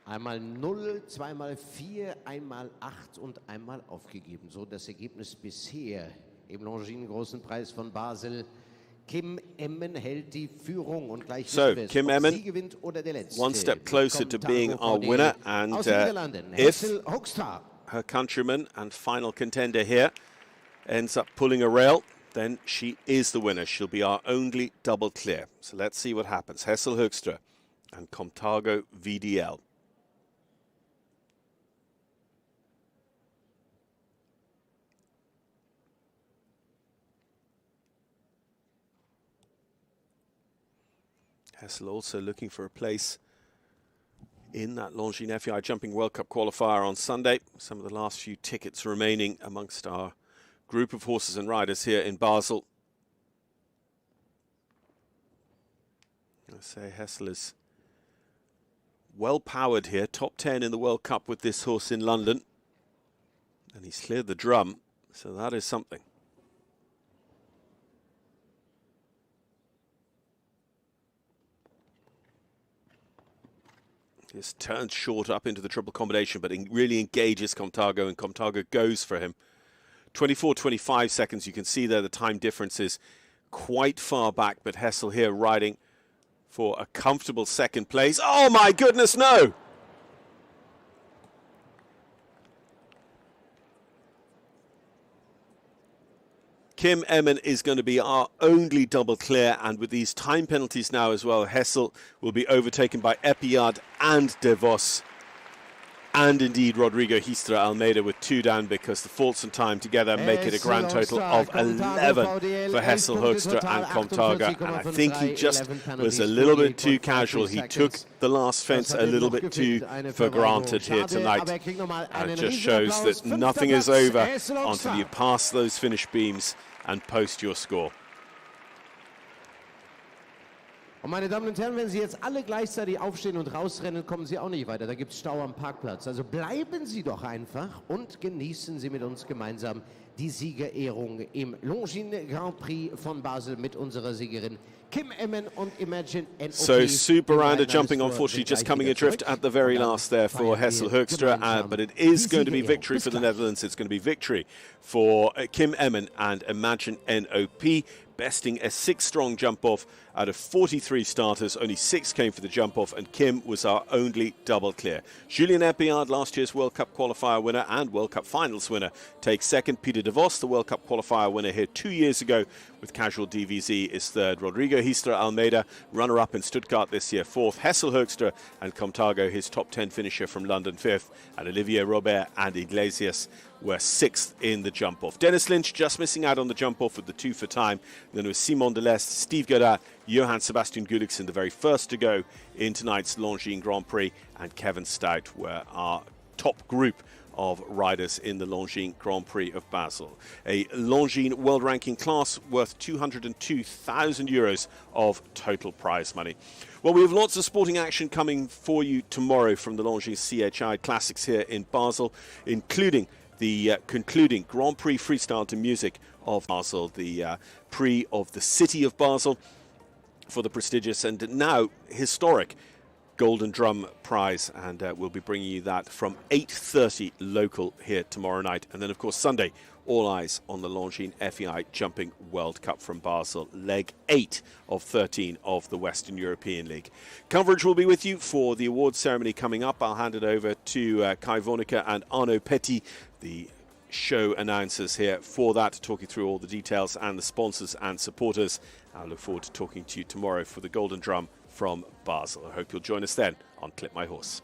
Einmal 0, zweimal 4, einmal 8 und einmal aufgegeben. So das Ergebnis bisher im Longines Großen Preis von Basel. Kim Emmen hält die Führung und gleich so Kim Emmen, sie gewinnt oder der Letzte. one step closer to being our winner, and if her countryman and final contender here ends up pulling a rail, then she is the winner. She'll be our only double clear. So let's see what happens. Hogstra and Comtago VDL. Hessel also looking for a place in that Longines FEI Jumping World Cup qualifier on Sunday. Some of the last few tickets remaining amongst our group of horses and riders here in Basel. I say Hessel is well powered here, top 10 in the World Cup with this horse in London. And he's cleared the drum, so that is something. Just turns short up into the triple combination, but really engages Comtago, and Comtago goes for him. 24-25 seconds. You can see there the time difference is quite far back, but Hessel here riding for a comfortable second place. Oh my goodness, no! Kim Emmen is going to be our only double clear, and with these time penalties now as well, Hessel will be overtaken by Epaillard and Devos, and indeed Rodrigo Hogstra Almeida with 2 down, because the faults in time together make it a grand total of 11 for Hessel, Hogstra and Comtago. And I think he just was a little bit too casual. He took the last fence a little bit too for granted here tonight. And it just shows that nothing is over until you pass those finish beams and post your score. Und meine Damen und Herren, wenn Sie jetzt alle gleichzeitig aufstehen und rausrennen, kommen Sie auch nicht weiter. Da gibt es Stau am Parkplatz. Also bleiben Sie doch einfach und genießen Sie mit uns gemeinsam die Siegerehrung im Longines Grand Prix von Basel mit unserer Siegerin Kim Emmen und Imagine NOP. So super rounder jumping, unfortunately just coming adrift at the very last there for Hessel Hogstra, but it is going to be victory for the Netherlands. It's going to be victory for Kim Emmen and Imagine NOP. besting a 6-strong jump-off. Out of 43 starters, only 6 came for the jump-off, and Kim was our only double clear. Julien Epaillard, last year's World Cup qualifier winner and World Cup finals winner, takes second. Peter Devos, the World Cup qualifier winner here 2 years ago with casual DVZ, is third. Rodrigo Histra Almeida, runner-up in Stuttgart this year, fourth. Hessel Hogstra and Comtago, his top 10 finisher from London, fifth. And Olivier Robert and Iglesias were sixth in the jump-off. Dennis Lynch just missing out on the jump-off with the 2 for time. Then it was Simon Delestre, Steve Godard, Johann Sebastian Gulliksen, the very first to go in tonight's Longines Grand Prix, and Kevin Stout were our top group of riders in the Longines Grand Prix of Basel. A Longines world ranking class worth €202,000 of total prize money. Well, we have lots of sporting action coming for you tomorrow from the Longines CHI Classics here in Basel, including the concluding Grand Prix Freestyle to Music of Basel, the Prix of the City of Basel, for the prestigious and now historic Golden Drum Prize, and we'll be bringing you that from 8:30 local here tomorrow night. And then, of course, Sunday, all eyes on the Longines FEI Jumping World Cup from Basel, leg 8 of 13 of the Western European League. Coverage will be with you for the awards ceremony coming up. I'll hand it over to Kai Vonica and Arnaud Petit, the show announcers here, for that, to talk you through all the details and the sponsors and supporters. I look forward to talking to you tomorrow for the Golden Drum from Basel. I hope you'll join us then on Clip My Horse.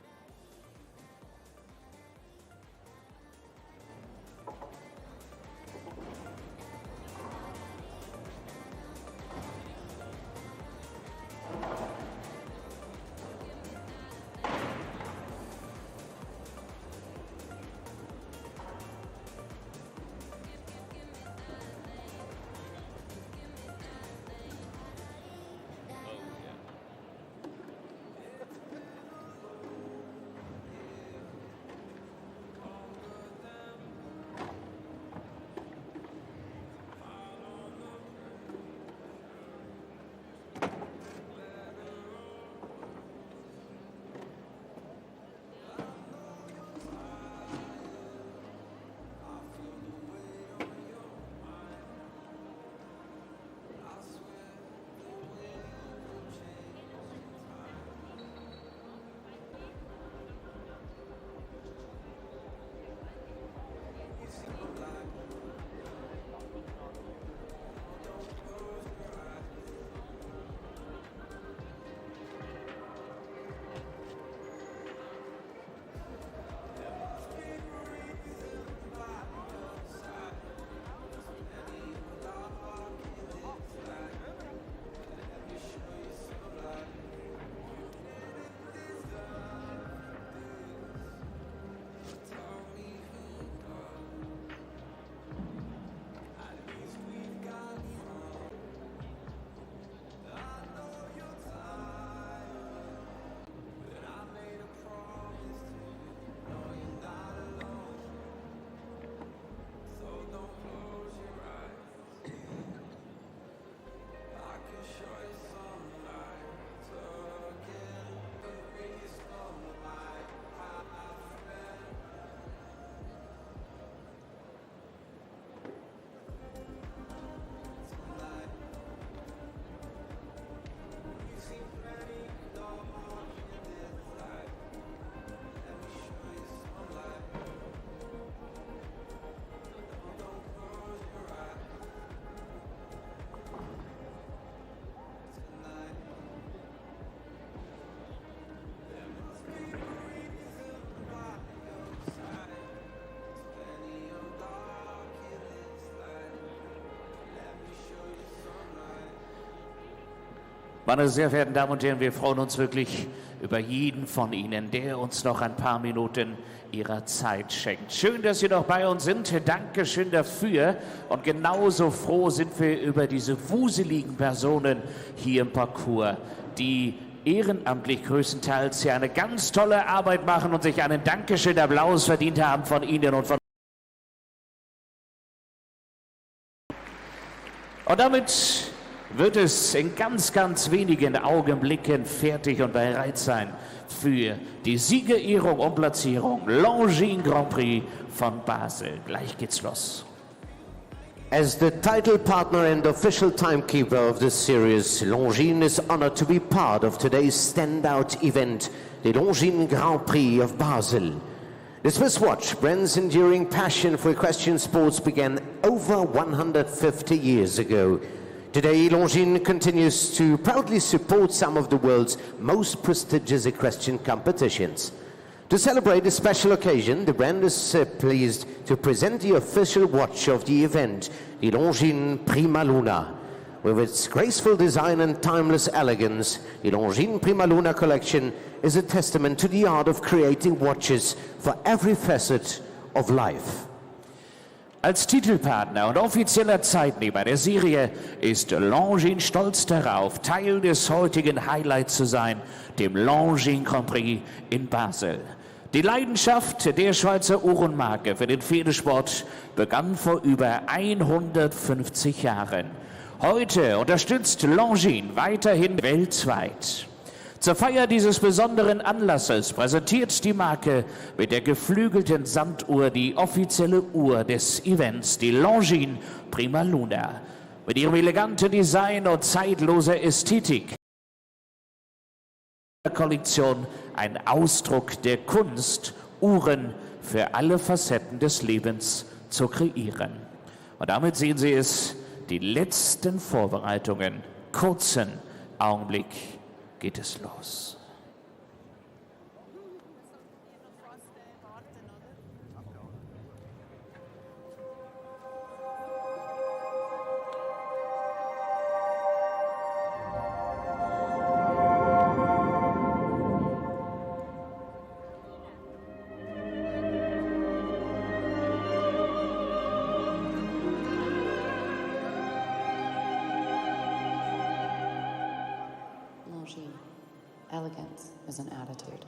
Meine sehr verehrten Damen und Herren, wir freuen uns wirklich über jeden von Ihnen, der uns noch ein paar Minuten Ihrer Zeit schenkt. Schön, dass Sie noch bei uns sind. Dankeschön dafür. Und genauso froh sind wir über diese wuseligen Personen hier im Parcours, die ehrenamtlich größtenteils hier eine ganz tolle Arbeit machen und sich einen Dankeschön Applaus verdient haben von Ihnen und von. Und damit wird es in ganz, ganz wenigen Augenblicken fertig und bereit sein für die Siegerehrung und Platzierung Longines Grand Prix von Basel. Gleich geht's los. As the title partner and official timekeeper of this series, Longines is honored to be part of today's standout event, the Longines Grand Prix of Basel. The Swiss watch brand's enduring passion for equestrian sports began over 150 years ago. Today, Longines continues to proudly support some of the world's most prestigious equestrian competitions. To celebrate a special occasion, the brand is pleased to present the official watch of the event, the Longines Prima Luna. With its graceful design and timeless elegance, the Longines Prima Luna collection is a testament to the art of creating watches for every facet of life. Als Titelpartner und offizieller Zeitnehmer der Serie ist Longines stolz darauf, Teil des heutigen Highlights zu sein, dem Longines Grand Prix in Basel. Die Leidenschaft der Schweizer Uhrenmarke für den Pferdesport begann vor über 150 Jahren. Heute unterstützt Longines weiterhin weltweit. Zur Feier dieses besonderen Anlasses präsentiert die Marke mit der geflügelten Sanduhr die offizielle Uhr des Events, die Longines Prima Luna. Mit ihrem eleganten Design und zeitloser Ästhetik. Kollektion ein Ausdruck der Kunst, Uhren für alle Facetten des Lebens zu kreieren. Und damit sehen Sie es, die letzten Vorbereitungen. Kurzen Augenblick geht es los. Elegance is an attitude.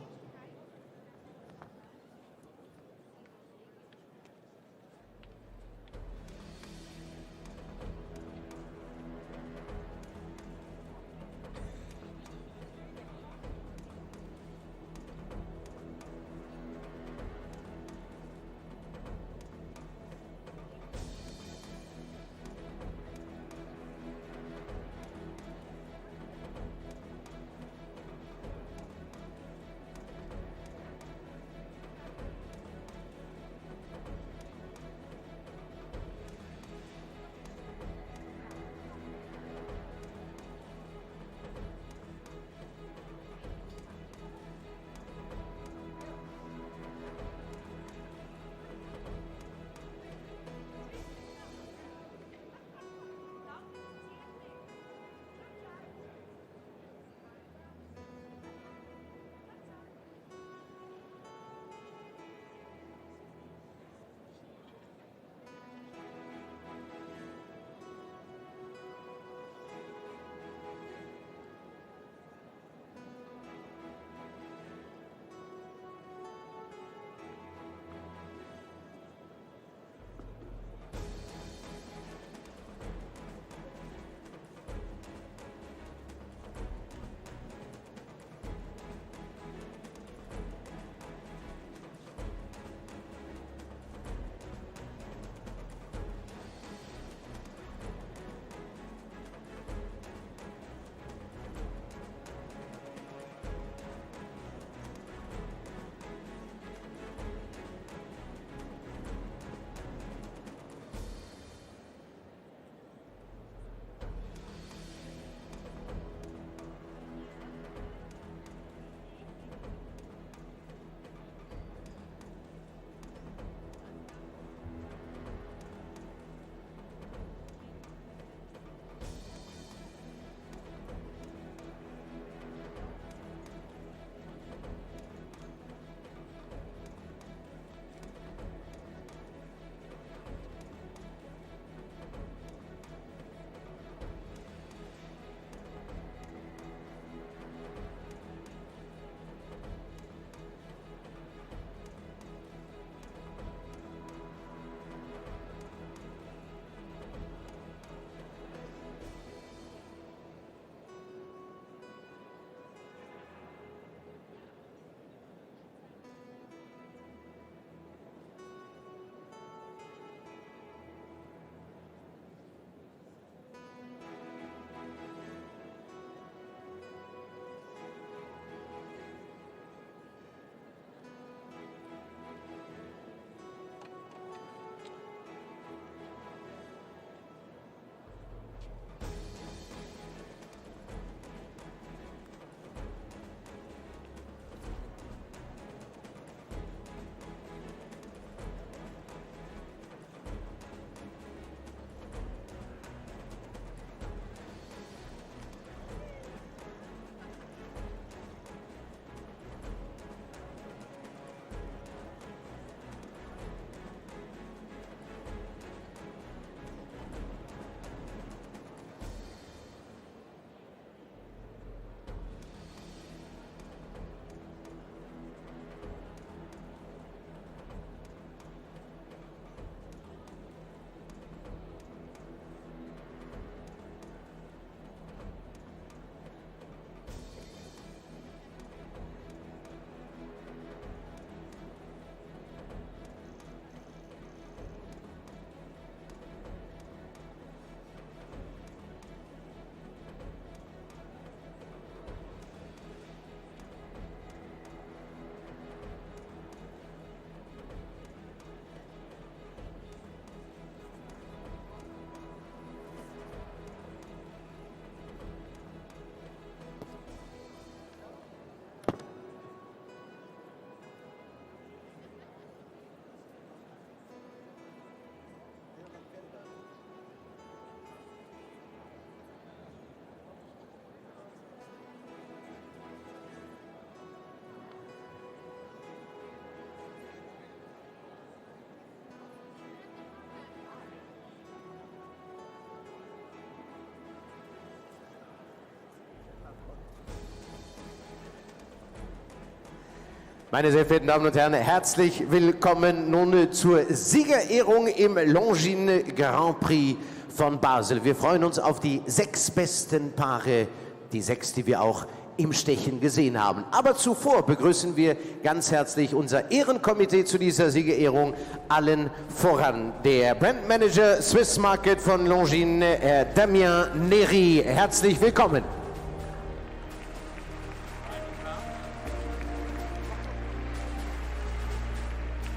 Meine sehr verehrten Damen und Herren, herzlich willkommen nun zur Siegerehrung im Longines Grand Prix von Basel. Wir freuen uns auf die 6 besten Paare, die 6, die wir auch im Stechen gesehen haben. Aber zuvor begrüßen wir ganz herzlich unser Ehrenkomitee zu dieser Siegerehrung, allen voran der Brandmanager Swiss Market von Longines, Herr Damien Nery. Herzlich willkommen.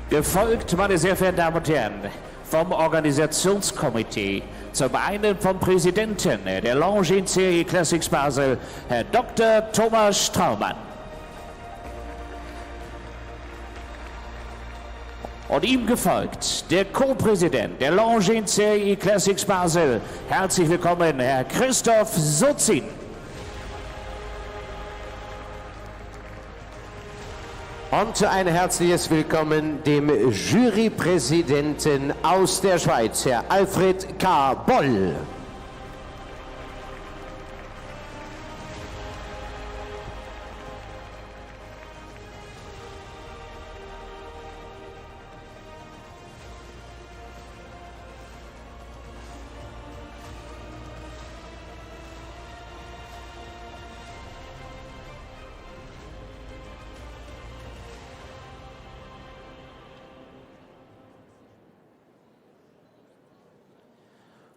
Gefolgt, meine sehr verehrten Damen und Herren, vom Organisationskomitee, zum einen vom Präsidenten der Longines Serie Classics Basel, Herr Dr. Thomas Straumann. Und ihm gefolgt der Co-Präsident der Longines Serie Classics Basel. Herzlich willkommen, Herr Christoph Sozin. Und ein herzliches Willkommen dem Jurypräsidenten aus der Schweiz, Herr Alfred K. Boll.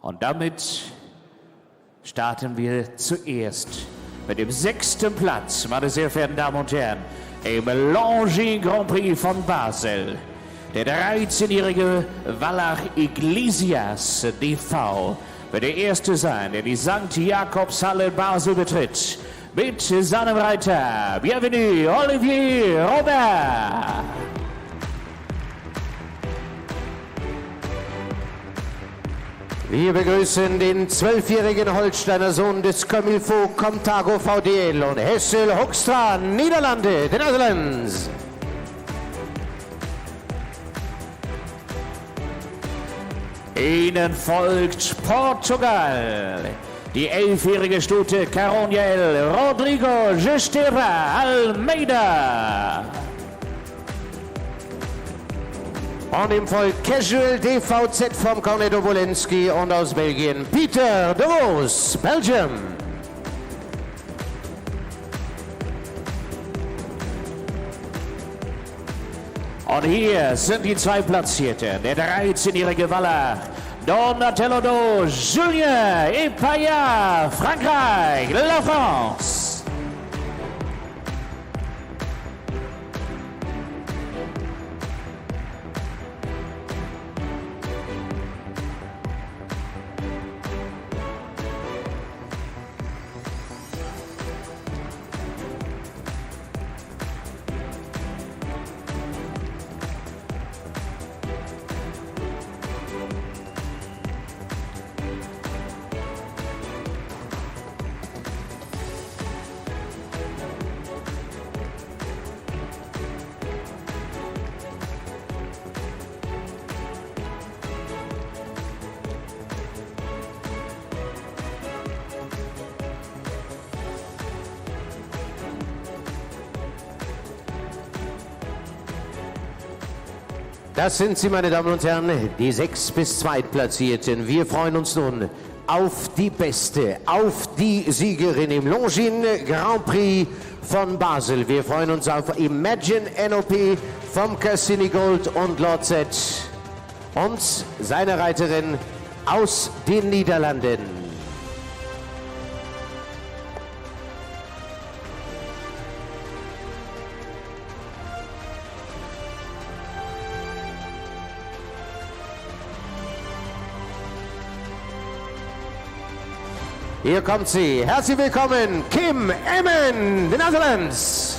Und damit starten wir zuerst mit dem 6. Platz, meine sehr verehrten Damen und Herren, im Longines Grand Prix von Basel. Der 13-jährige Wallach Iglesias DV wird der Erste sein, der die St. Jakobshalle Basel betritt. Mit seinem Reiter, bienvenue, Olivier Rhomberg. Wir begrüßen den 12-jährigen Holsteiner Sohn des Comme il faut Comtago VDL und Hessel Hogstra, Niederlande, den Netherlands. Ihnen folgt Portugal. Die 11-jährige Stute Caroniel Rodrigo Schnieper, Almeida. Und im Volk Casual DVZ vom Cornetto Wolenski und aus Belgien Peter Devos, Belgium. Und hier sind die 2 Platzierten. Der 13-jährige Wallach Donatello do Julien, Epaillard, Frankreich, La France. Das sind sie, meine Damen und Herren, die 6 bis 2 Platzierten. Wir freuen uns nun auf die Beste, auf die Siegerin im Longines Grand Prix von Basel. Wir freuen uns auf Imagine NOP vom Cassini Gold und Lord Z und seine Reiterin aus den Niederlanden. Hier kommt sie. Herzlich willkommen, Kim Emmen, den Netherlands.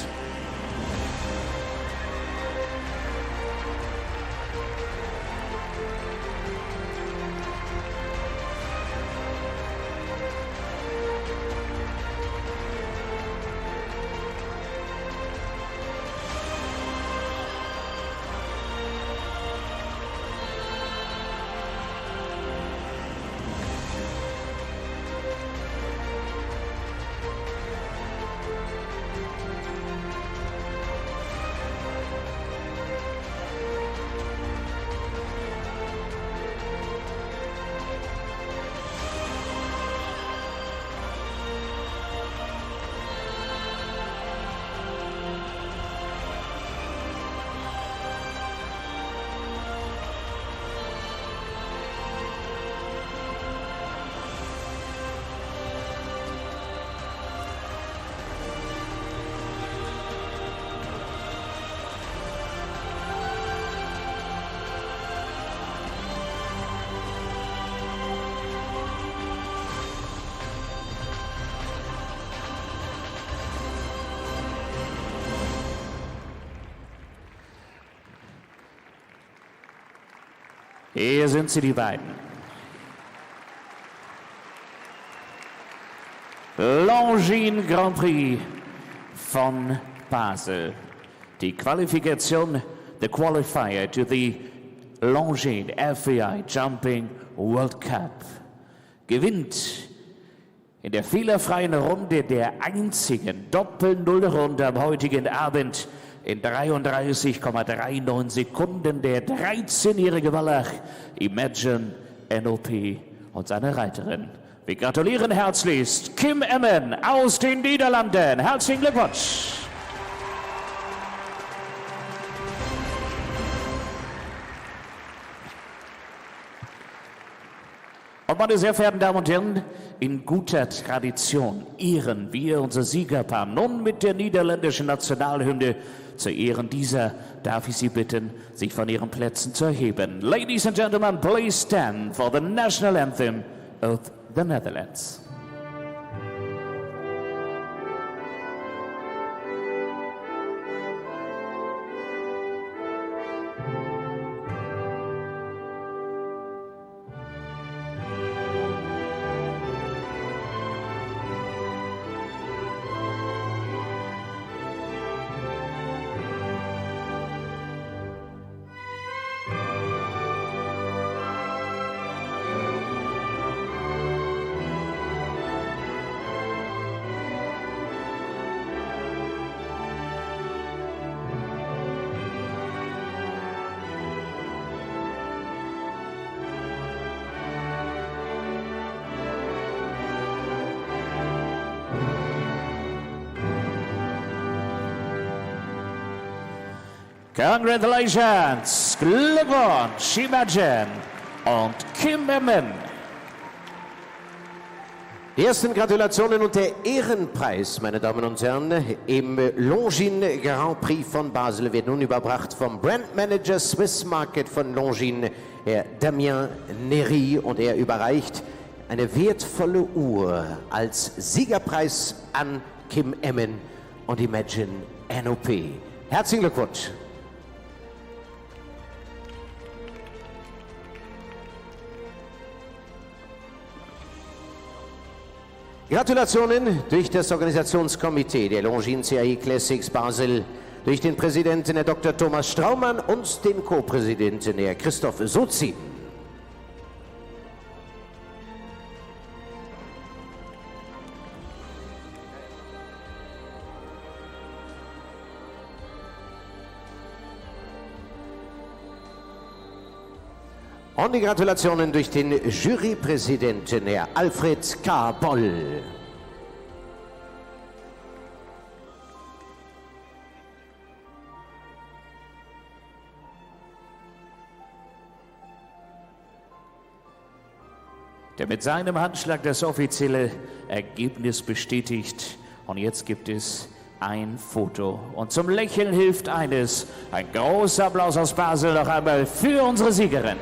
Hier sind sie, die beiden. Longines Grand Prix von Basel. Die Qualifikation, the qualifier to the Longines FEI Jumping World Cup. Gewinnt in der fehlerfreien Runde der einzigen Doppel-Null-Runde am heutigen Abend in 33,39 Sekunden der 13-jährige Wallach Imagine NOP und seine Reiterin. Wir gratulieren herzlichst Kim Emmen aus den Niederlanden. Herzlichen Glückwunsch! Und meine sehr verehrten Damen und Herren, in guter Tradition ehren wir unser Siegerpaar nun mit der niederländischen Nationalhymne. Zu Ehren dieser darf ich Sie bitten, sich von Ihren Plätzen zu erheben. Ladies and gentlemen, please stand for the national anthem of the Netherlands. Congratulations, Glückwunsch, Imagine und Kim Emmen. Die ersten Gratulationen und der Ehrenpreis, meine Damen und Herren, im Longines Grand Prix von Basel wird nun überbracht vom Brandmanager Swiss Market von Longines, Herr Damien Nery, und er überreicht eine wertvolle Uhr als Siegerpreis an Kim Emmen und Imagine NOP. Herzlichen Glückwunsch! Gratulationen durch das Organisationskomitee der Longines CAI Classics Basel, durch den Präsidenten Herr Dr. Thomas Straumann und den Co-Präsidenten Herr Christoph Sozi. Und die Gratulationen durch den Jurypräsidenten, Herr Alfred K. Boll. Der mit seinem Handschlag das offizielle Ergebnis bestätigt. Und jetzt gibt es ein Foto. Und zum Lächeln hilft eines. Ein großer Applaus aus Basel noch einmal für unsere Siegerin.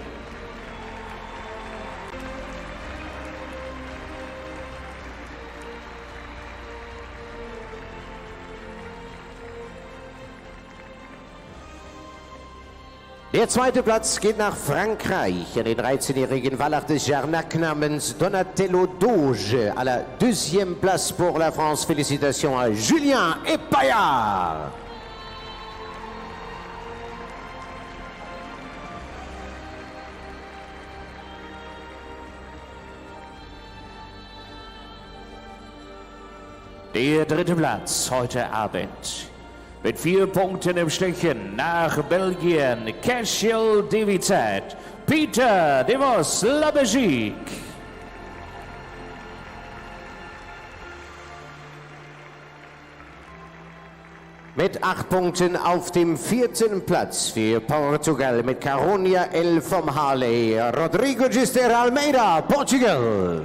Der zweite Platz geht nach Frankreich an den 13-jährigen Wallach des Jarnac namens Donatello Doge. À la deuxième place pour la France. Félicitations à Julien Epaillard. Der dritte Platz heute Abend. Mit 4 Punkten im Stechen nach Belgien, Cashel Devizet, Peter Devos, La Belgique. Mit 8 Punkten auf dem 4. Platz für Portugal mit Caronia L. vom Harley, Rodrigo Gister Almeida, Portugal.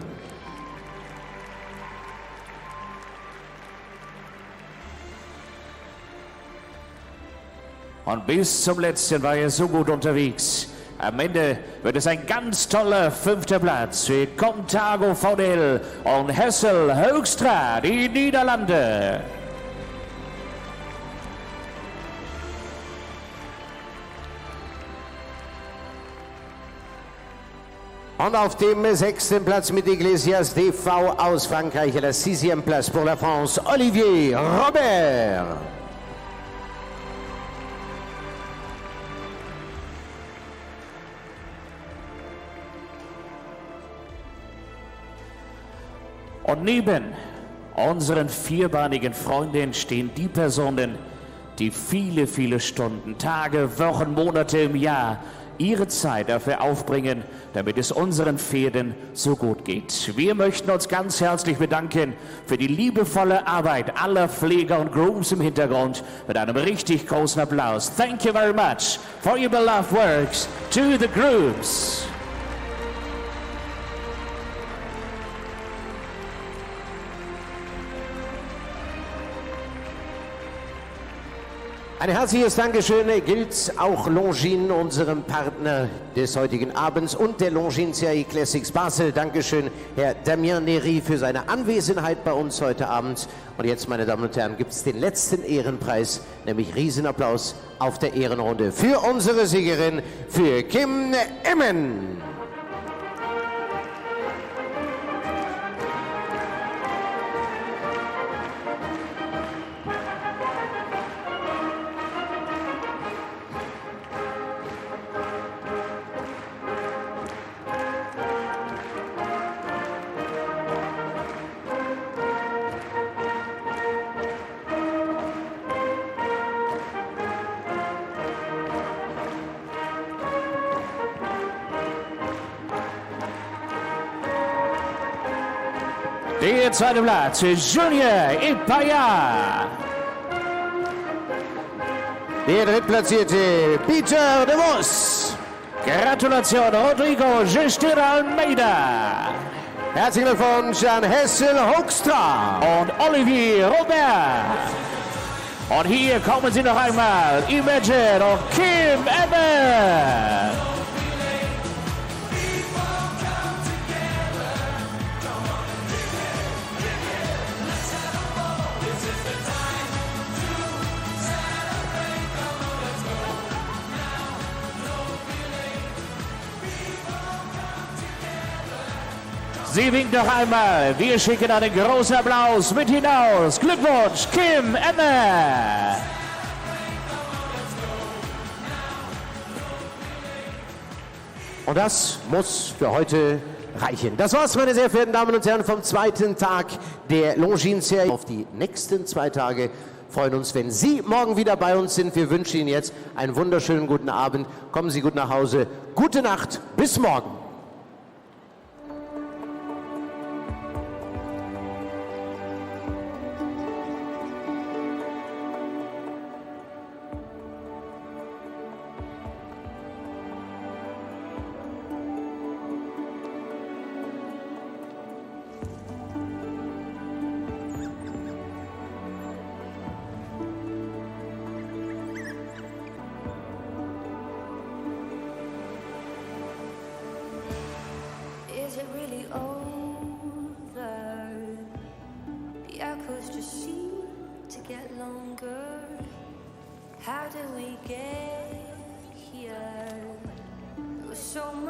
Und bis zum letzten war er so gut unterwegs. Am Ende wird es ein ganz toller 5. Platz für Contago VDL und Hessel Hogstra, die Niederlande. Und auf dem 6. Platz mit Iglesias DV aus Frankreich, à la 6e place pour la France, Olivier Rhomberg. Und neben unseren vierbeinigen Freundinnen stehen die Personen, die viele, viele Stunden, Tage, Wochen, Monate im Jahr ihre Zeit dafür aufbringen, damit es unseren Pferden so gut geht. Wir möchten uns ganz herzlich bedanken für die liebevolle Arbeit aller Pfleger und Grooms im Hintergrund mit einem richtig großen Applaus. Thank you very much for your beloved works to the grooms. Ein herzliches Dankeschön gilt auch Longines, unserem Partner des heutigen Abends und der Longines Serie Classics Basel. Dankeschön, Herr Damien Nery, für seine Anwesenheit bei uns heute Abend. Und jetzt, meine Damen und Herren, gibt es den letzten Ehrenpreis, nämlich Riesenapplaus auf der Ehrenrunde für unsere Siegerin, für Kim Emmen. Der zweite Platz, Junior Epaillard. Der drittplatzierte Peter Devos. Gratulation, Rodrigo Almeida. Herzlichen Glückwunsch an Hessel Hogstra. Und Olivier Rhomberg. Und hier kommen sie noch einmal, Imagine und Kim Emmen. Sie winkt noch einmal. Wir schicken einen großen Applaus mit hinaus. Glückwunsch, Kim Emmen. Und das muss für heute reichen. Das war's, meine sehr verehrten Damen und Herren, vom zweiten Tag der Longines-Serie. Auf die nächsten 2 Tage freuen uns, wenn Sie morgen wieder bei uns sind. Wir wünschen Ihnen jetzt einen wunderschönen guten Abend. Kommen Sie gut nach Hause. Gute Nacht. Bis morgen. Is it really over? The echoes just seem to get longer. How did we get here? There was so much